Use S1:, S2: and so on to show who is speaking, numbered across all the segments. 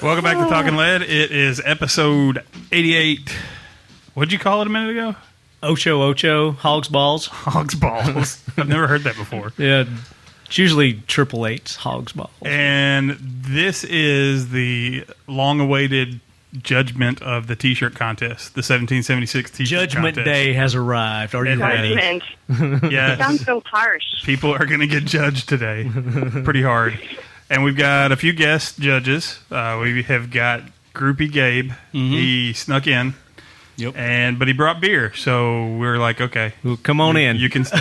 S1: Welcome back to Talking Lead. It is episode 88. What'd you call it a minute ago?
S2: Ocho, Hog's Balls.
S1: Hog's Balls. I've never heard that before.
S2: Yeah, it's usually 888's Hog's Balls.
S1: And this is the long-awaited judgment of the T-shirt contest, the 1776 T-shirt
S2: Judgment
S1: contest.
S2: Day has arrived. Are you ready?
S3: Judgment.
S1: Yes.
S3: Sounds so harsh.
S1: People are going to get judged today. Pretty hard. And we've got a few guest judges. We have got Groupie Gabe. Mm-hmm. He snuck in.
S4: Yep.
S1: But he brought beer, so we were like, okay.
S2: Well, come on in.
S1: You can stay.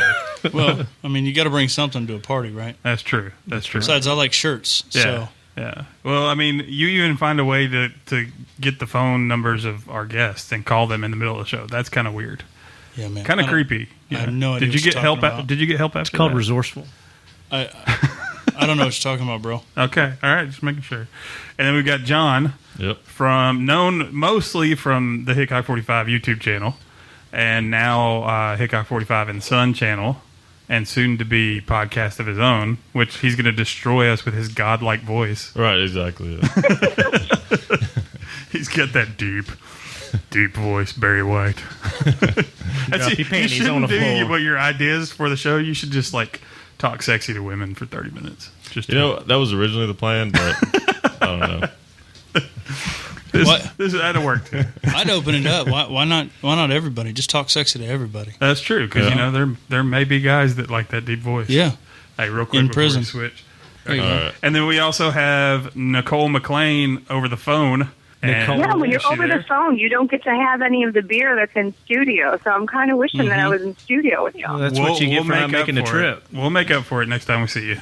S4: Well, I mean, you got to bring something to a party, right?
S1: That's true. That's true.
S4: Besides, I like shirts.
S1: Yeah.
S4: So.
S1: Yeah. Well, I mean, you even find a way to get the phone numbers of our guests and call them in the middle of the show. That's kind of weird.
S4: Yeah, man.
S1: Kind of creepy.
S4: I have no idea.
S1: Did you get help? Did you get help after
S2: It's called
S1: that?
S2: resourceful.
S4: I don't know what you're talking about, bro.
S1: Okay. All right. Just making sure. And then we've got John.
S5: Yep.
S1: Known mostly from the Hickok 45 YouTube channel, and now Hickok 45 and Son channel, and soon to be podcast of his own, which he's going to destroy us with his godlike voice.
S5: Right, exactly. Yeah.
S1: He's got that deep voice, Barry White.
S2: Drop your panties on the floor.
S1: What your ideas for the show? You should just like talk sexy to women for 30 minutes. Just
S5: That was originally the plan, but I don't know.
S1: This that'd work too.
S4: I'd open it up. Why not? Why not everybody? Just talk sexy to everybody.
S1: That's true because there may be guys that like that deep voice.
S4: Yeah.
S1: Hey, real quick
S4: In
S1: before
S4: prison.
S1: we switch.
S4: There you go.
S5: All right.
S1: And then we also have Nicole McLean over the phone.
S2: Nicole.
S3: Yeah, when
S1: Is
S3: you're
S1: she
S3: over
S1: there?
S3: the phone, you don't get to have any of the beer that's in studio. So I'm kind of wishing that I was in studio with y'all.
S2: Well, that's what you get for not making the
S1: up for
S2: trip.
S1: it. We'll make up for it next time we see you.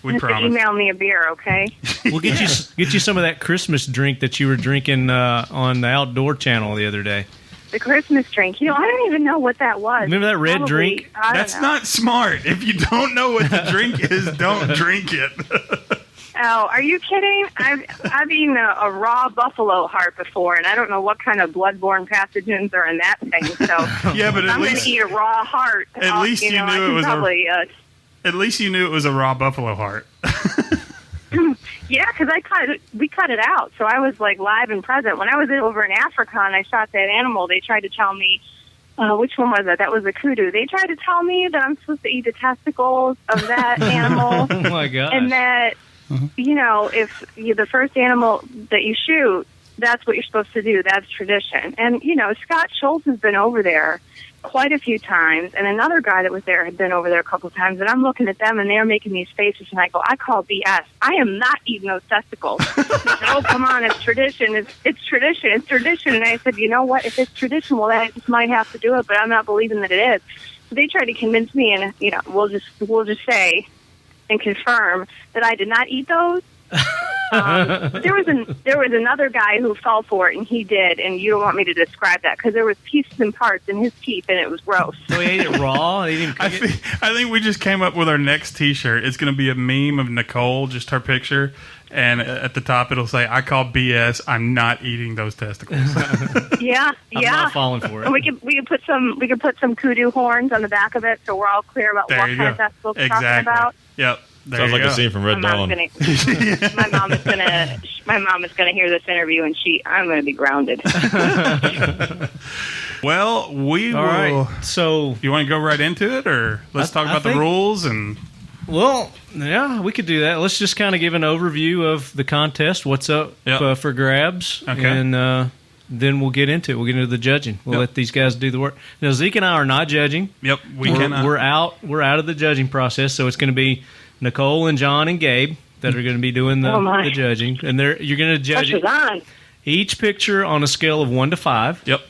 S1: We
S3: Just
S1: promise.
S3: email me a beer, okay?
S2: We'll get you some of that Christmas drink that you were drinking on the Outdoor Channel the other day.
S3: The Christmas drink. I don't even know what that was.
S2: Remember that red
S3: Probably-
S2: drink?
S3: I don't
S1: That's
S3: know.
S1: not smart. If you don't know what the drink is, don't drink it.
S3: Oh, are you kidding? I've eaten a raw buffalo heart before, and I don't know what kind of bloodborne pathogens are in that thing. So
S1: Yeah, but
S3: if
S1: at
S3: I'm going
S1: least
S3: to eat a raw heart.
S1: At least you
S3: I
S1: knew it
S3: can
S1: was a-
S3: probably,
S1: at least you knew it was a raw buffalo heart.
S3: Yeah, because we cut it out, so I was like live and present. When I was over in Africa and I shot that animal, they tried to tell me, which one was it? That was a kudu. They tried to tell me that I'm supposed to eat the testicles of that animal,
S2: Oh my gosh.
S3: and that if the first animal that you shoot, that's what you're supposed to do. That's tradition. And Scott Schultz has been over there quite a few times, and another guy that was there had been over there a couple of times, and I'm looking at them, and they're making these faces, and I go, I call BS. I am not eating those testicles. They said, oh, come on, it's tradition. It's tradition. It's tradition. And I said, you know what? If it's tradition, well, then I just might have to do it, but I'm not believing that it is. So they tried to convince me, and, we'll just say and confirm that I did not eat those. There was another guy who fell for it, and he did, and you don't want me to describe that because there was pieces and parts in his teeth, and it was gross.
S2: So he ate it raw? He didn't cook it?
S1: I think we just came up with our next T-shirt. It's going to be a meme of Nicole, just her picture, and at the top it'll say, "I call BS. I'm not eating those testicles."
S3: Yeah,
S2: I'm
S3: yeah.
S2: not falling for
S3: And
S2: it.
S3: we could put some kudu horns on the back of it, so we're all clear about
S1: There
S3: what
S1: you
S3: kind
S1: go.
S3: of testicles we're
S1: Exactly.
S3: talking about.
S1: Yep. There
S5: Sounds
S1: you
S5: like
S1: go.
S5: a scene from Red Dawn.
S3: My mom is gonna hear this interview, and I'm gonna be grounded.
S1: Well, we
S2: All
S1: will.
S2: right. So,
S1: You want to go right into it, or let's talk
S2: I
S1: about the
S2: think-
S1: rules and.
S2: well, yeah, we could do that. Let's just kind of give an overview of the contest, what's up
S1: Yep.
S2: for grabs,
S1: Okay.
S2: and then we'll get into it. We'll get into the judging. We'll
S1: Yep.
S2: let these guys do the work. Now, Zeke and I are not judging.
S1: Yep, we
S2: we're,
S1: can.
S2: we're out. We're out of the judging process, so it's going to be Nicole and John and Gabe that are going to be doing
S3: Oh, my.
S2: the judging, and you're going to judge
S3: Pressure's on.
S2: each picture on a scale of 1 to 5.
S1: Yep.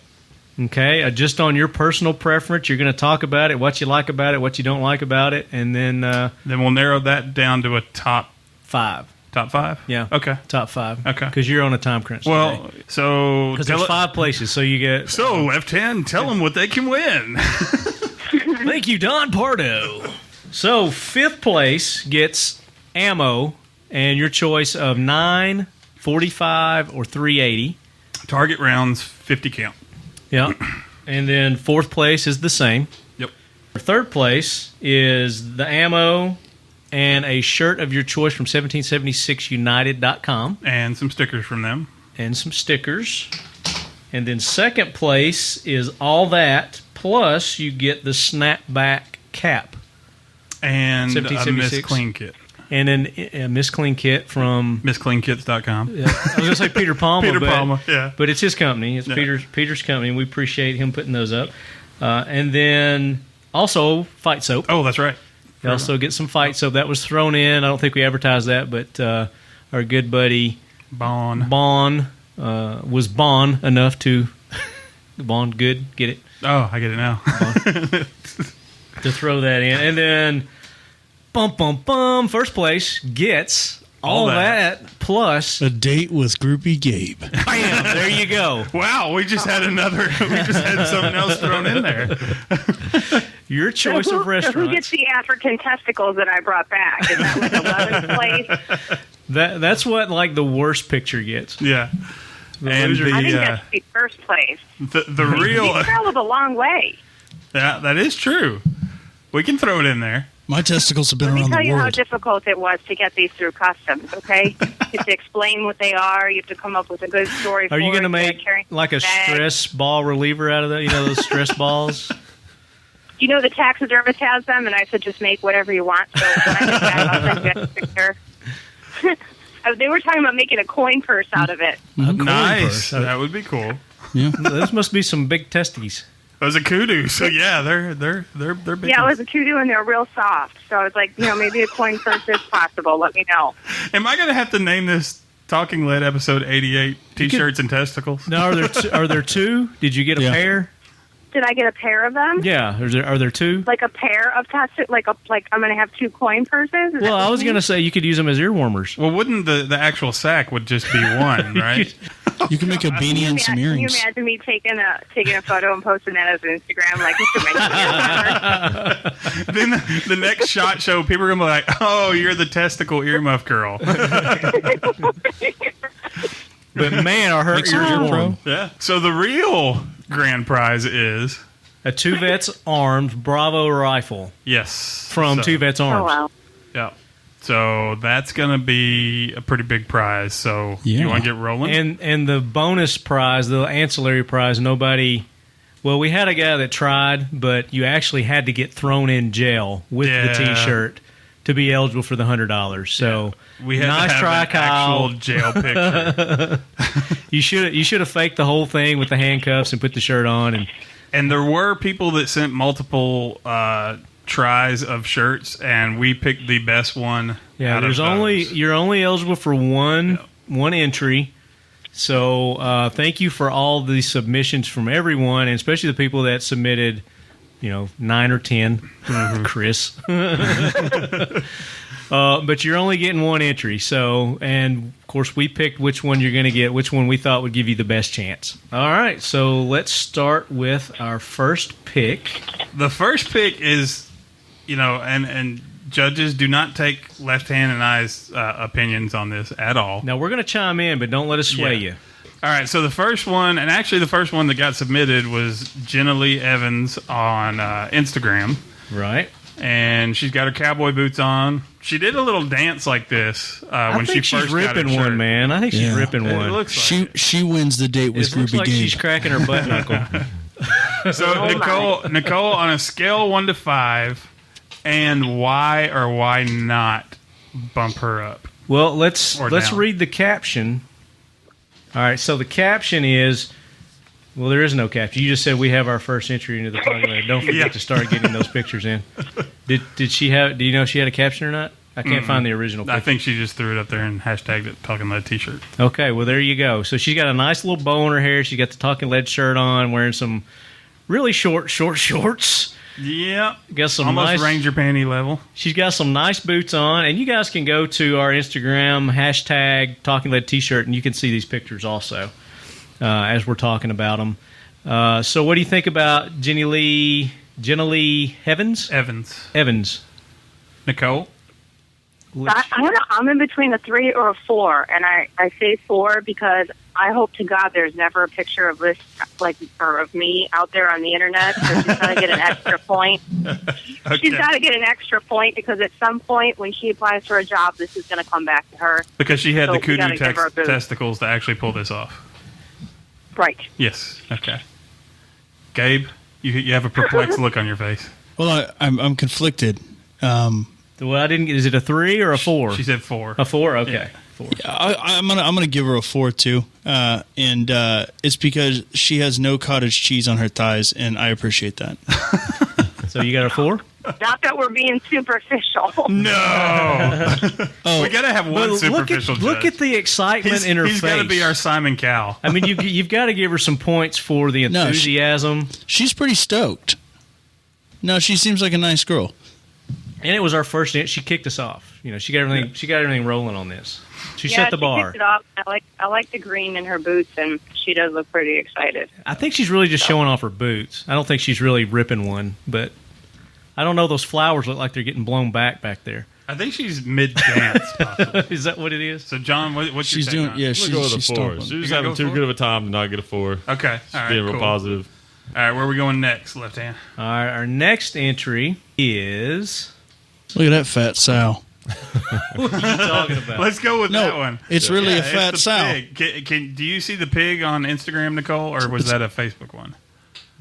S2: Okay, just on your personal preference, you're going to talk about it, what you like about it, what you don't like about it, and then
S1: Then we'll narrow that down to a top
S2: 5.
S1: 5.
S2: Yeah.
S1: Okay.
S2: Top 5.
S1: Okay.
S2: Because you're on a time crunch.
S1: Well, so
S2: because
S1: tell
S2: there's
S1: it-
S2: 5 places, so you get.
S1: So left hand, tell them what they can win.
S2: Thank you, Don Pardo. So 5th place gets ammo, and your choice of 9, 45, or 380.
S1: Target rounds 50 count.
S2: Yeah. And then 4th place is the same.
S1: Yep.
S2: 3rd place is the ammo, and a shirt of your choice from 1776united.com.
S1: And some stickers from them.
S2: And some stickers. And then second place is all that, plus you get the snapback cap.
S1: And a
S2: 1776.
S1: Miss Clean kit.
S2: And then a Miss Clean kit from...
S1: MissCleanKits.com.
S2: I was going to say Peter Palma.
S1: Peter Palma, yeah.
S2: But it's his company. It's
S1: Yeah.
S2: Peter's company, and we appreciate him putting those up. And then also Fight Soap.
S1: Oh, that's right.
S2: You also get some Fight Soap. That was thrown in. I don't think we advertised that, but our good buddy Bon was Bon enough to... Bon, good, get it?
S1: Oh, I get it now.
S2: To throw that in. And then... first place gets all that plus
S4: a date with Groupie Gabe.
S2: Bam! There you go.
S1: Wow, we just had something else thrown in there.
S2: Your choice of
S3: So
S2: restaurants.
S3: who gets the African testicles that I brought back? Is that like 11th place?
S2: That's what like the worst picture gets.
S1: Yeah. And
S2: loser-
S3: I think that's the first place.
S1: the real...
S3: You traveled a long way.
S1: Yeah, that is true. We can throw it in there.
S4: My testicles have been
S3: Let me
S4: around
S3: tell
S4: the
S3: you how
S4: world.
S3: difficult it was to get these through customs, okay? You have to explain what they are. You have to come up with a good story for
S2: Are you
S3: going to
S2: make like a stress ball reliever out of that? You know those stress balls?
S3: You know the taxidermist has them, and I said just make whatever you want. So when I get back, I'll send you a picture. They were talking about making a coin purse out of it.
S1: Nice. That would be cool.
S4: Yeah.
S2: Those must be some big testes.
S1: It was a kudu, so yeah, they're big.
S3: Yeah, it was a kudu, and they're real soft. So I was like, maybe a coin purse is possible. Let me know.
S1: Am I going to have to name this Talking Lead episode 88 T-shirts and testicles?
S2: Now, are there two? Did you get a pair?
S3: Did I get a pair of them?
S2: Yeah. Are there two?
S3: Like a pair of testicles? Like I'm going to have two coin purses?
S2: Well, I was going to say you could use them as ear warmers.
S1: Well, wouldn't the actual sack would just be one, right?
S4: You can make a beanie and some
S3: Can you
S4: earrings.
S3: imagine me taking a photo and posting that as Instagram? Like,
S1: Then the next shot show, people are going to be like, oh, you're the testicle earmuff girl.
S2: But man, are her
S4: Makes your
S2: ears
S4: ear
S2: warm.
S4: pro.
S1: Yeah. So the real grand prize is...
S2: A Two Vets Armed Bravo rifle
S1: Yes.
S2: from Two Vets
S3: oh,
S2: Arms.
S3: wow.
S1: Yeah. So that's going to be a pretty big prize. So
S4: Yeah.
S1: you want to get rolling?
S2: And the bonus prize, the ancillary prize, nobody... Well, we had a guy that tried, but you actually had to get thrown in jail with the T-shirt to be eligible for the $100. So
S1: we had
S2: nice
S1: to have
S2: try,
S1: an
S2: Kyle.
S1: actual jail picture.
S2: You should have faked the whole thing with the handcuffs and put the shirt on.
S1: And there were people that sent multiple tries of shirts, and we picked the best one.
S2: Yeah,
S1: out of those.
S2: you're only eligible for one entry. So thank you for all the submissions from everyone, and especially the people that submitted, 9 or 10. Chris. But you're only getting one entry. So, and of course, we picked which one you're going to get, which one we thought would give you the best chance. All right, so let's start with our first pick.
S1: The first pick is, and judges do not take Left Hand and I's opinions on this at all.
S2: Now, we're going to chime in, but don't let us sway you.
S1: All right, so the first one, and actually the first one that got submitted was Jenna Lee Evans on Instagram.
S2: Right.
S1: And she's got her cowboy boots on. She did a little dance like this when she
S2: she's
S1: first got her
S2: ripping
S1: shirt.
S2: one, man. I think she's
S4: Yeah.
S2: ripping
S1: It
S2: one.
S1: looks like
S4: She wins the date with
S2: It looks
S4: Groupie
S2: like
S4: Gabe.
S2: she's cracking her butt knuckle.
S1: So Nicole, on a scale of 1 to 5, and why or why not bump her up?
S2: Well, let's
S1: Or down.
S2: read the caption. All right, so the caption is, well, there is no caption. You just said we have our first entry into the podcast. Don't forget
S1: Yeah.
S2: to start getting those pictures in. Did she have? Do you know if she had a caption or not? I can't find the original
S1: I
S2: picture.
S1: think she just threw it up there and hashtagged it Talking Lead T-shirt.
S2: Okay, well, there you go. So she's got a nice little bow in her hair. She's got the Talking Lead shirt on, wearing some really short shorts.
S1: Yeah,
S2: Got some
S1: almost
S2: nice
S1: Ranger panty level.
S2: She's got some nice boots on, and you guys can go to our Instagram, hashtag Talking Lead T-shirt, and you can see these pictures also as we're talking about them. So what do you think about Jenna Lee Evans? Evans.
S1: Nicole?
S3: I don't know. I'm in between a 3 or a 4, and I say 4 because I hope to God there's never a picture of this, or of me out there on the internet. So she's got to get an extra point.
S1: Okay.
S3: She's got to get an extra point because at some point when she applies for a job, this is going to come back to her.
S1: Because she had
S3: So
S1: the
S3: we gotta
S1: kudu
S3: give her a boost.
S1: testicles to actually pull this off.
S3: Right.
S1: Yes. Okay. Gabe, you have a perplexed look on your face.
S4: Well, I'm conflicted.
S2: Well, I didn't. Is it a 3 or a 4?
S1: She said 4.
S2: A 4. Okay.
S1: Yeah.
S2: 4.
S4: I'm gonna give her a 4 too, and it's because she has no cottage cheese on her thighs, and I appreciate that.
S2: So you got a 4?
S3: Not that we're being superficial.
S1: No.
S4: Oh,
S1: We got to have one superficial
S2: look
S1: judge.
S2: at the excitement in her
S1: He's
S2: face.
S1: got to be our Simon Cowell.
S2: I mean, you've got to give her some points for the
S4: No,
S2: enthusiasm.
S4: she's pretty stoked. No, she seems like a nice girl.
S2: And it was our first. She kicked us off. You know, she got everything. She got everything rolling on this. She set the
S3: She
S2: bar.
S3: kicked it off. I like the green in her boots, and she does look pretty excited.
S2: I think she's really just showing off her boots. I don't think she's really ripping one, but I don't know. Those flowers look like they're getting blown back there.
S1: I think she's mid-dance, possibly.
S2: Is that what it is?
S1: So, John, what's
S4: She's
S1: your take
S4: doing,
S1: on it?
S4: yeah.
S5: I'm
S4: She's
S5: gonna go with a
S4: she's
S5: 4.
S4: stomping.
S5: She
S1: You
S5: was
S1: gotta
S5: having
S1: go
S5: too
S1: for
S5: good
S1: it?
S5: of a time to not get a 4.
S1: Okay. All right,
S5: Being real
S1: cool.
S5: positive.
S1: All right, where are we going next, left hand?
S2: All right, our next entry is.
S4: Look at that fat sow.
S2: What are you talking about?
S1: Let's go with
S4: No,
S1: that one.
S4: it's really a
S1: it's
S4: fat
S1: the
S4: sow.
S1: pig. Do you see the pig on Instagram, Nicole, or was that a Facebook one?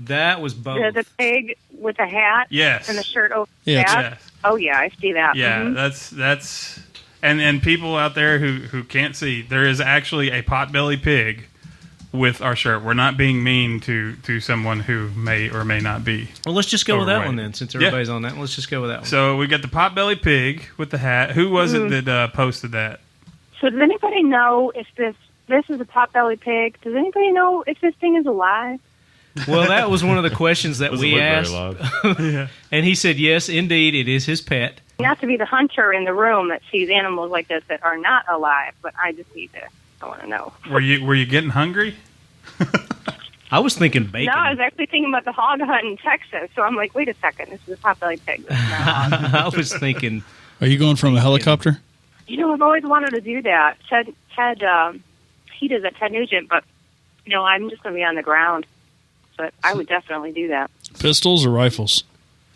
S2: That was both.
S3: The pig with the hat
S1: Yes.
S3: and the shirt over
S4: Yeah,
S3: the hat.
S1: Yes.
S3: Oh, yeah, I see that.
S1: Yeah,
S3: Mhm.
S1: that's and people out there who can't see, there is actually a potbelly pig with our shirt. We're not being mean to someone who may or may not be.
S2: Well, let's just go with that
S1: Overweight.
S2: one then, since
S1: Yeah.
S2: everybody's on that one. Let's just go with that one.
S1: So we got the potbelly pig with the hat. Who was it that posted that?
S3: So does anybody know if this is a potbelly pig? Does anybody know if this thing is alive?
S2: Well, that was one of the questions that
S5: Doesn't
S2: we
S5: look very
S2: asked,
S5: live.
S2: and he said, "Yes, indeed, it is his pet."
S3: You have to be the hunter in the room that sees animals like this that are not alive, but I just need to. I want to know.
S1: Were you getting hungry?
S2: I was thinking bacon.
S3: No, I was actually thinking about the hog hunt in Texas. So I'm like, wait a second, this is a potbelly pig. This is not a hog.
S2: I was thinking.
S4: Are you going from a helicopter?
S3: You know, I've always wanted to do that. Ted, he does that, Ted Nugent, but I'm just going to be on the ground. But I would definitely do that.
S4: Pistols or rifles?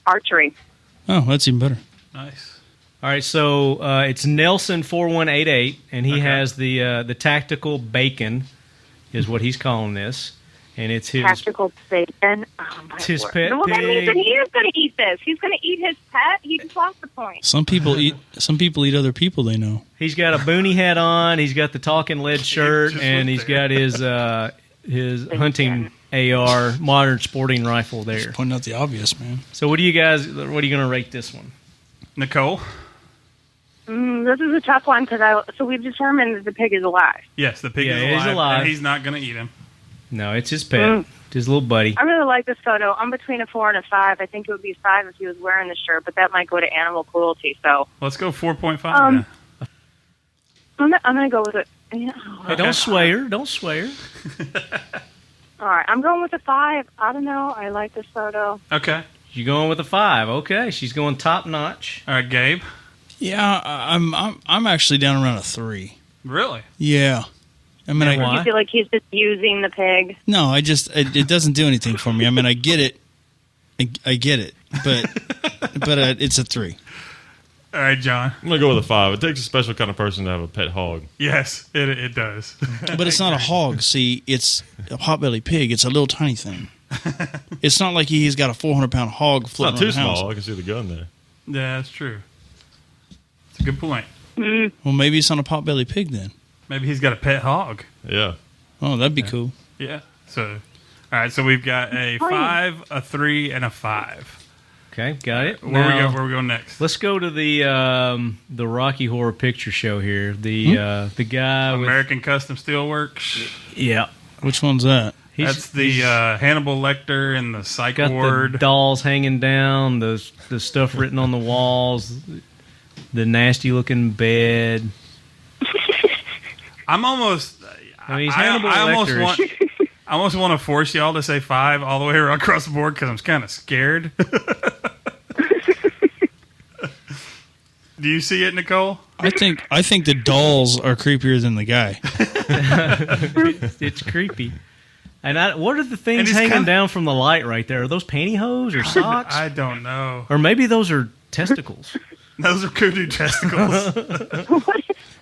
S3: Archery.
S4: Oh, that's even better.
S1: Nice.
S2: All right, so it's Nelson4188, and he
S1: Okay.
S2: has the tactical bacon, is what he's calling this, and it's his.
S3: Tactical bacon. Oh, my
S2: It's his
S3: word.
S2: pet
S3: Well, that means that
S2: pig.
S3: he is going to eat this. He's going to eat his pet. He just lost the point.
S4: Some people eat. Some people eat other people they know.
S2: He's got a boonie hat on. He's got the talking lead shirt,
S1: just
S2: and
S1: went
S2: he's
S1: there.
S2: got his hunting AR modern sporting rifle there.
S4: Just pointing out the obvious, man.
S2: So, what are you going to rate this one?
S1: Nicole?
S3: This is a tough one because we've determined that the pig is alive.
S1: Yes, the pig
S2: Yeah,
S1: is
S2: he's
S1: alive,
S2: alive.
S1: and he's not going to eat him.
S2: No, it's his pet, his little buddy.
S3: I really like this photo. I'm between a 4 and a 5. I think it would be 5 if he was wearing the shirt, but that might go to animal cruelty. So
S1: Let's go 4.5
S3: Um,
S1: then.
S3: I'm going to go with it. Yeah.
S2: Hey, don't sway her. Don't sway her.
S3: All right, I'm going with a 5. I don't know. I like this photo.
S1: Okay.
S2: You're going with a 5. Okay, she's going top notch.
S1: All right, Gabe?
S4: Yeah, I'm actually down around a 3.
S1: Really?
S4: Yeah. I mean,
S2: Why?
S3: You feel like he's just using the pig.
S4: no, it doesn't do anything for me. I mean, I get it. I get it, but it's a 3.
S1: All right, John?
S5: I'm gonna go with a 5. It takes a special kind of person to have a pet hog.
S1: Yes, it does.
S4: But it's not a hog. See, it's a potbelly pig. It's a little tiny thing. It's not like he's got a 400-pound hog
S5: It's
S4: floating
S5: not too
S4: around the house.
S5: small. I can see the gun there.
S1: Yeah, that's true. It's a good point.
S4: Well, maybe it's not a potbelly pig then.
S1: Maybe he's got a pet hog.
S5: Yeah.
S4: Oh, that'd be cool.
S1: Yeah. So, all right. So we've got a 5, a 3, and a 5.
S2: Okay, got it.
S1: Where
S2: Now,
S1: we go next?
S2: let's go to the Rocky Horror Picture Show here. The guy with
S1: American Custom Steelworks.
S2: yeah,
S4: Which one's that?
S1: That's the Hannibal Lecter and the Psych
S2: got
S1: Ward.
S2: the dolls hanging down, the stuff written on the walls, the nasty looking bed.
S1: I'm almost.
S2: I mean, he's Hannibal Lecter.
S1: I almost want to force y'all to say 5 all the way across the board because I'm kind of scared. Do you see it, Nicole?
S4: I think the dolls are creepier than the guy.
S2: It's creepy. And what are the
S1: And
S2: things
S1: it's
S2: hanging
S1: kind of-
S2: down from the light right there? Are those pantyhose or socks?
S1: I don't know.
S2: Or maybe those are testicles.
S1: Those are kudu testicles.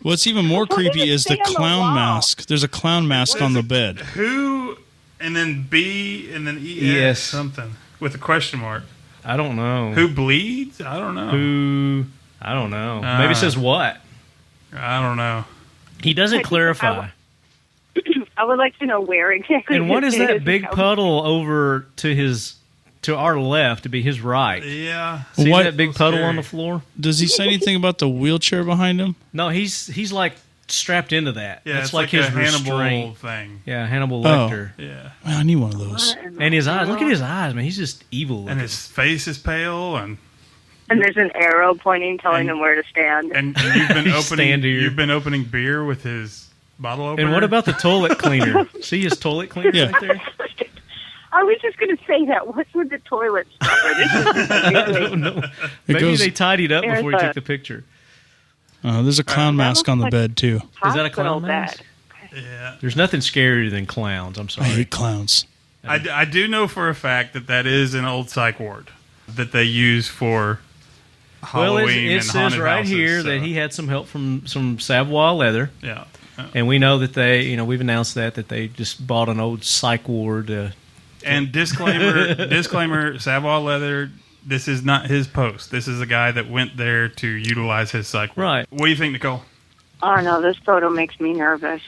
S4: What's even more creepy is the
S3: say on the
S4: clown
S3: wall?
S4: mask. There's a clown mask on the bed.
S1: Who, and then B, and then ES
S2: Yes.
S1: something with a question mark.
S2: I don't know.
S1: Who bleeds? I don't know.
S2: Who? I don't know. Maybe it says what?
S1: I don't know.
S2: He doesn't clarify.
S3: I would like to know where exactly.
S2: And what
S3: this
S2: is that big
S3: How-
S2: puddle over to our left to be his right?
S1: Yeah.
S2: See
S4: What-
S2: that big puddle
S1: Scary.
S2: on the floor?
S4: Does he say anything about the wheelchair behind him?
S2: No, he's like strapped into that.
S1: Yeah,
S2: That's
S1: it's like,
S2: his
S1: a Hannibal
S2: restraint.
S1: thing.
S2: Yeah, Hannibal
S4: Oh.
S2: Lecter.
S1: Yeah.
S4: Man, I need one of those.
S2: And his eyes. Look at his eyes, man. He's just evil.
S1: And
S2: looking.
S1: his face is pale, and
S3: And there's an arrow pointing, telling him where to stand.
S1: and you've been opening
S2: Stand here.
S1: you've been opening beer with his bottle opener.
S2: And what about the toilet cleaner? See his toilet cleaner
S4: Yeah.
S2: right there?
S3: I was just going to say that. What's with the toilet scrubber? This is
S2: I
S3: really
S2: don't know.
S4: It
S2: Maybe
S4: goes-
S2: they tidied up
S3: There's
S2: before he
S3: a-
S2: took the picture.
S4: There's a clown
S3: That
S4: mask
S3: looks
S4: on the
S3: like-
S4: bed too.
S2: Is that a
S3: hospital
S2: clown mask?
S3: bed.
S1: Yeah.
S2: There's nothing scarier than clowns. I'm
S4: I
S2: sorry.
S4: hate clowns.
S1: I do know for a fact that is an old psych ward that they use for
S2: Well,
S1: Halloween
S2: it
S1: and
S2: says
S1: haunted
S2: right
S1: houses,
S2: here
S1: so,
S2: that he had some help from some Savoy leather,
S1: yeah.
S2: and we know that we've announced that they just bought an old psych ward.
S1: And disclaimer, Savoy Leather, this is not his post. This is a guy that went there to utilize his psych ward.
S2: Right.
S1: What do you think, Nicole?
S3: Oh, no, this photo makes me nervous.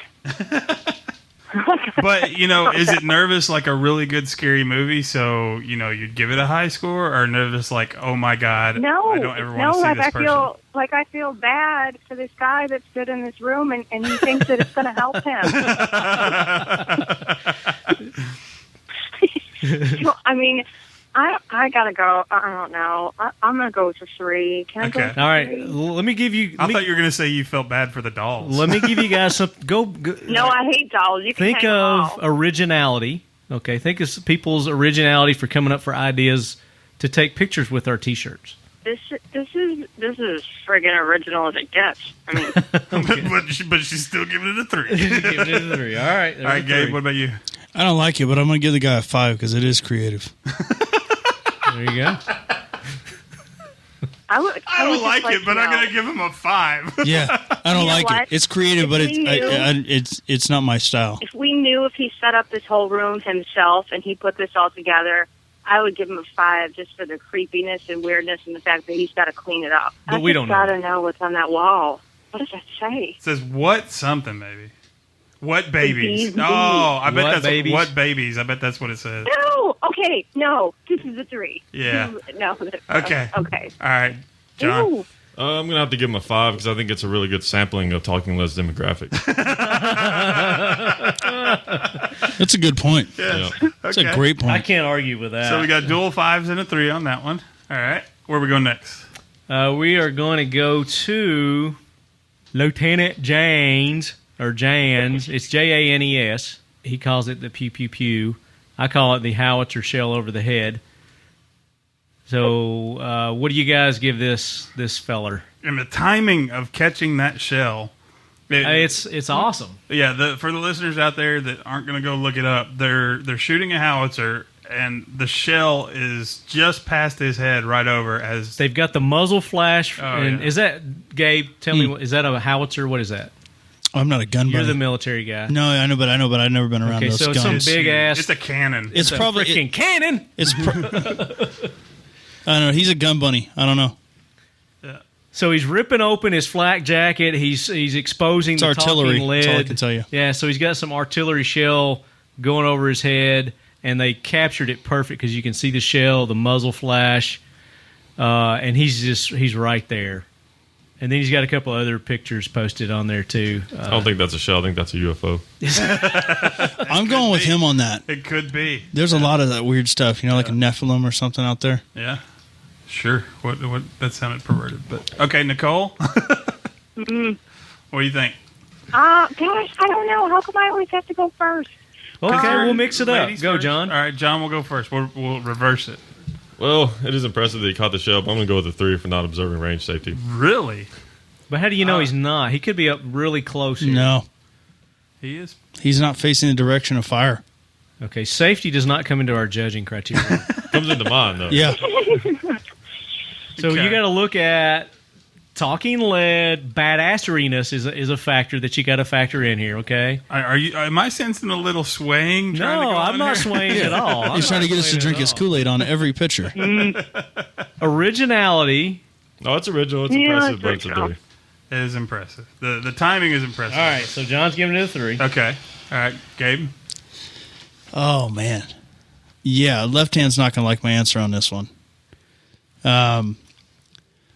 S1: But, is it nervous like a really good scary movie? So, you'd give it a high score, or nervous like, oh my God,
S3: No,
S1: I don't ever want
S3: no,
S1: to see
S3: like
S1: this
S3: I
S1: person?
S3: feel like I feel bad for this guy that stood in this room and he thinks that it's going to help him. I mean, I gotta go. I don't know. I'm gonna go with a 3. Can I go?
S1: Okay.
S3: with a
S2: All right,
S3: 3?
S2: let me give you.
S1: I thought you were going to say you felt bad for the dolls.
S2: Let me give you guys some. Go.
S3: No, I hate dolls. You can
S2: Think
S3: hang them
S2: of
S3: all.
S2: originality. Okay, think of people's originality for coming up for ideas to take pictures with our T-shirts.
S3: This is friggin' original as it gets. I mean,
S1: but she's still giving it a 3.
S2: Give it a 3. All right.
S1: All right, Gabe, what about you?
S4: I don't like it, but I'm gonna give the guy a 5 because it is creative.
S2: There you go.
S3: I would
S1: don't
S3: just
S1: like it, but
S3: to
S1: I'm
S3: know.
S1: going to give him a 5.
S4: Yeah, I don't
S3: You know
S4: like
S3: what?
S4: it. It's creative, but
S3: If we knew-
S4: it's not my style.
S3: If we knew if he set up this whole room himself and he put this all together, I would give him a 5 just for the creepiness and weirdness and the fact that he's got to clean it up.
S2: But we don't know.
S3: I just gotta know what's on that wall. What does that say?
S1: It says what something, maybe. What babies?
S3: Bees.
S1: Oh, I bet
S2: What
S1: that's
S2: babies?
S1: what babies. I bet that's what it says.
S3: No. Okay. No. This is a 3.
S1: Yeah.
S3: No.
S1: Okay.
S3: Okay.
S1: All right, John.
S3: Ooh.
S5: I'm gonna have to give him a 5 because I think it's a really good sampling of Talking Lead's demographic.
S4: That's a good point.
S5: Yeah.
S4: That's
S1: Okay.
S4: a great
S2: I
S4: point.
S2: can't argue with that.
S1: So we got dual 5s and a 3 on that one. All right, where we going next?
S2: We are going to go to Lieutenant Janes, or Jans. It's Janes. He calls it the pew pew pew. I call it the howitzer shell over the head. So, what do you guys give this feller?
S1: And the timing of catching that shell.
S2: It's awesome.
S1: Yeah, for the listeners out there that aren't going to go look it up, they're shooting a howitzer, and the shell is just past his head, right over as
S2: They've got the muzzle flash.
S1: Oh,
S2: and
S1: yeah.
S2: is that, Gabe? Tell me, is that a howitzer? What is that?
S4: I'm not a gun
S2: You're
S4: buddy.
S2: the military guy.
S4: No, I know, but I've never been around
S2: Okay,
S4: those
S2: so it's some
S4: guns.
S2: big ass.
S1: It's a cannon.
S4: It's
S2: a
S4: probably
S2: freaking cannon.
S4: it's. I don't know. He's a gun bunny. I don't know.
S2: So he's ripping open his flak jacket. He's exposing
S4: It's
S2: the
S4: artillery.
S2: talking lead.
S4: That's all I can tell you.
S2: Yeah, so he's got some artillery shell going over his head, and they captured it perfect because you can see the shell, the muzzle flash, and he's right there. And then he's got a couple other pictures posted on there too.
S5: I don't think that's a shell. I think that's a UFO.
S4: I'm going with him on that.
S1: It could be.
S4: There's a lot of that weird stuff, like a Nephilim or something out there.
S1: Yeah. Sure. What that sounded perverted, but okay, Nicole. What do you think?
S3: Gosh, I don't know. How come I always have to go first?
S2: Okay, we'll mix it up.
S1: Ladies
S2: Go,
S1: first?
S2: John.
S1: All right, John will go first. We'll reverse it.
S5: Well, it is impressive that he caught the shell, but I'm going to go with a 3 for not observing range safety.
S1: Really?
S2: But how do you know he's not? He could be up really close here.
S4: No,
S1: He is.
S4: He's not facing the direction of fire.
S2: Okay, safety does not come into our judging criteria.
S5: Comes into mine though.
S4: Yeah.
S2: So
S1: Okay.
S2: you got to look at talking lead. Badassery-ness is a factor that you got to factor in here. Okay.
S1: Are you? Am I sensing a little swaying? trying to
S2: No,
S1: go
S2: I'm
S1: on
S2: not
S1: here?
S2: swaying at all. I'm
S4: He's trying to
S2: not
S4: get us to
S2: swaying
S4: drink
S2: at
S4: his
S2: all.
S4: Kool-Aid on every picture.
S2: Originality.
S5: No, it's original. It's
S3: Yeah,
S5: impressive,
S3: it's
S5: but it's a
S3: original.
S5: 3.
S1: It is impressive. The timing is impressive.
S2: All right, so John's giving it a 3.
S1: Okay. All right, Gabe.
S4: Oh, man. Yeah, left hand's not going to like my answer on this one.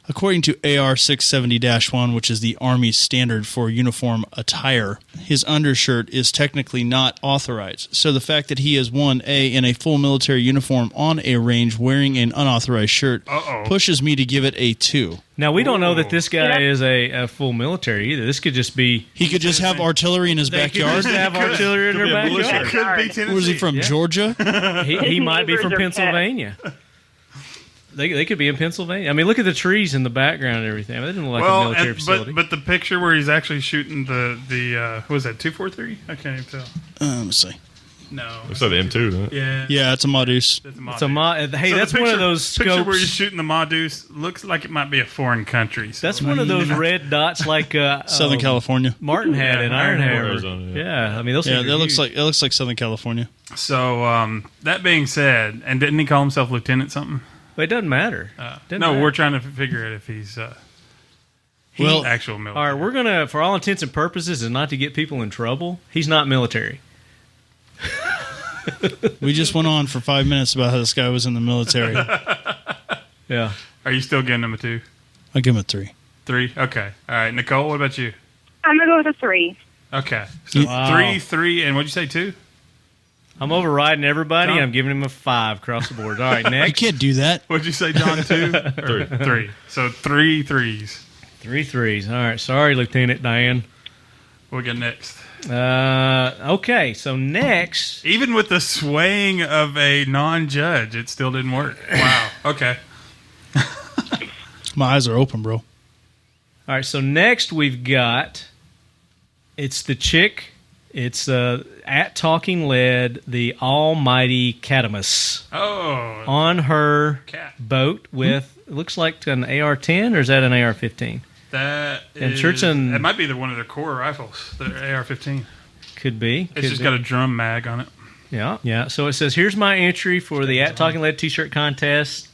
S4: According to AR 670-1, which is the Army standard for uniform attire, his undershirt is technically not authorized. So the fact that he is, in a full military uniform on a range wearing an unauthorized shirt pushes me to give it a 2.
S2: Now, we don't know that this guy
S3: Yeah.
S2: is a full military either. This could just be...
S4: He could just have artillery in his
S2: They could
S4: backyard.
S2: just have artillery in their
S5: be a militia.
S2: backyard.
S1: Could be Tennessee.
S4: Where's he from,
S2: Yeah.
S4: Georgia?
S2: He might be from
S3: Neighbors are
S2: Pennsylvania. They could be in Pennsylvania. I mean, look at the trees in the background and everything. They didn't look like a military facility.
S1: but the picture where he's actually shooting the what was that 243? I can't even tell.
S4: Let me see.
S1: No.
S5: Looks like the M2, doesn't it?
S1: Yeah.
S4: Yeah, it's a Modus.
S1: It's
S2: It's a hey,
S1: So the
S2: that's one
S1: picture-
S2: of those
S1: picture
S2: scopes.
S1: where he's shooting the Modus looks like it might be a foreign country. So
S2: That's one of those red dots like
S4: Southern California.
S2: Martin had in Iron Hammer.
S5: Arizona, yeah.
S2: Yeah, I mean those.
S4: Yeah,
S2: things
S4: that
S2: are
S4: looks
S2: huge.
S4: like Southern California.
S1: So that being said, and didn't he call himself Lieutenant something?
S2: But it doesn't matter. Doesn't
S1: No,
S2: matter.
S1: we're trying to figure out if he's
S4: Well,
S1: actual military.
S2: All right, we're gonna, for all intents and purposes, and not to get people in trouble, he's not military.
S4: We just went on for 5 minutes about how this guy was in the military.
S2: Yeah.
S1: Are you still getting him a 2?
S4: I'll give him a 3.
S1: 3? Okay. All right, Nicole, what about you?
S3: I'm gonna go with a 3.
S1: Okay. So
S2: Wow.
S1: 3, and what'd you say, 2?
S2: I'm overriding everybody.
S1: John?
S2: I'm giving him a 5 across the board. All right,
S4: You
S2: next.
S4: can't do that.
S1: What'd you say, John? 2? 3. So 3 threes.
S2: 3 threes. All right. Sorry, Lieutenant Diane.
S1: What we got next?
S2: Okay, so next.
S1: Even with the swaying of a non-judge, it still didn't work. Wow. Okay.
S4: My eyes are open, bro.
S2: All right, so next we've got. It's the chick. It's at Talking Lead, the almighty Catamus,
S1: Oh.
S2: on her
S1: Cat.
S2: boat with, it looks like an AR-10, or is that an AR-15?
S1: That
S2: And
S1: is,
S2: Church and-
S1: it might be one of their core rifles, the AR-15.
S2: Could be.
S1: It's just got a drum mag on it.
S2: Yeah. So it says, here's my entry for the At Talking Lead t-shirt contest.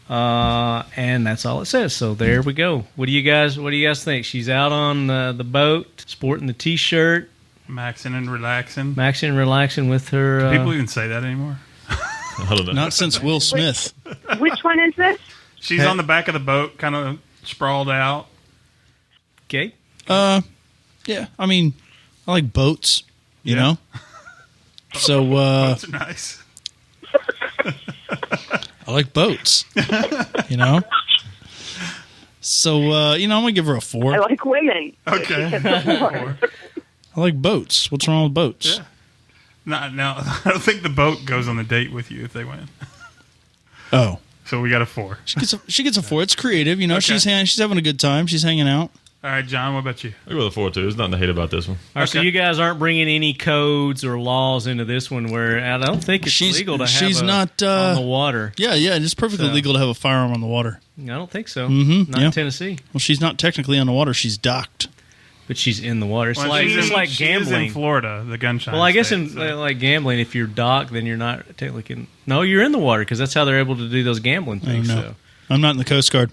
S2: And that's all it says. So there we go. What do you guys think? She's out on the boat, sporting the t-shirt,
S1: Maxing and relaxing.
S2: maxing and relaxing with her.
S1: People even say that anymore.
S5: I don't know.
S4: Not since Will Smith.
S3: Which one is this?
S1: She's on the back of the boat, kind of sprawled out.
S2: Okay.
S4: Yeah, I mean, I like boats, you know? So,
S1: Boats are nice.
S4: I like boats, you know? So, I'm going to give her a 4.
S3: I like women.
S1: Okay.
S4: I like boats. What's wrong with boats?
S1: Yeah. Now, I don't think the boat goes on the date with you if they win.
S4: Oh.
S1: So we got a 4.
S4: She gets a 4. It's creative, you know?
S1: Okay.
S4: She's having a good time. She's hanging out.
S1: All right, John, what about you?
S5: I'll go with a 4 too. There's nothing to hate about this one.
S2: All right, so
S1: Okay.
S2: you guys aren't bringing any codes or laws into this one where I don't think it's
S4: She's-
S2: legal to have
S4: she's
S2: a,
S4: not,
S2: on the water.
S4: Yeah, it's perfectly
S2: So-
S4: legal to have a firearm on the water.
S2: I don't think so.
S4: Mhm,
S2: Not
S4: yeah.
S2: in Tennessee.
S4: Well, she's not technically on the water. She's docked.
S2: But she's in the water. It's
S1: Well,
S2: like
S1: she's
S2: it's
S1: in-
S2: like
S1: she is
S2: gambling.
S1: in Florida, the gunshine.
S2: Well, I guess
S1: state,
S2: in
S1: so-
S2: like gambling, if you're docked, then you're not technically. No, you're in the water because that's how they're able to do those gambling
S4: I don't
S2: things.
S4: know.
S2: So
S4: I'm not in the Coast Guard.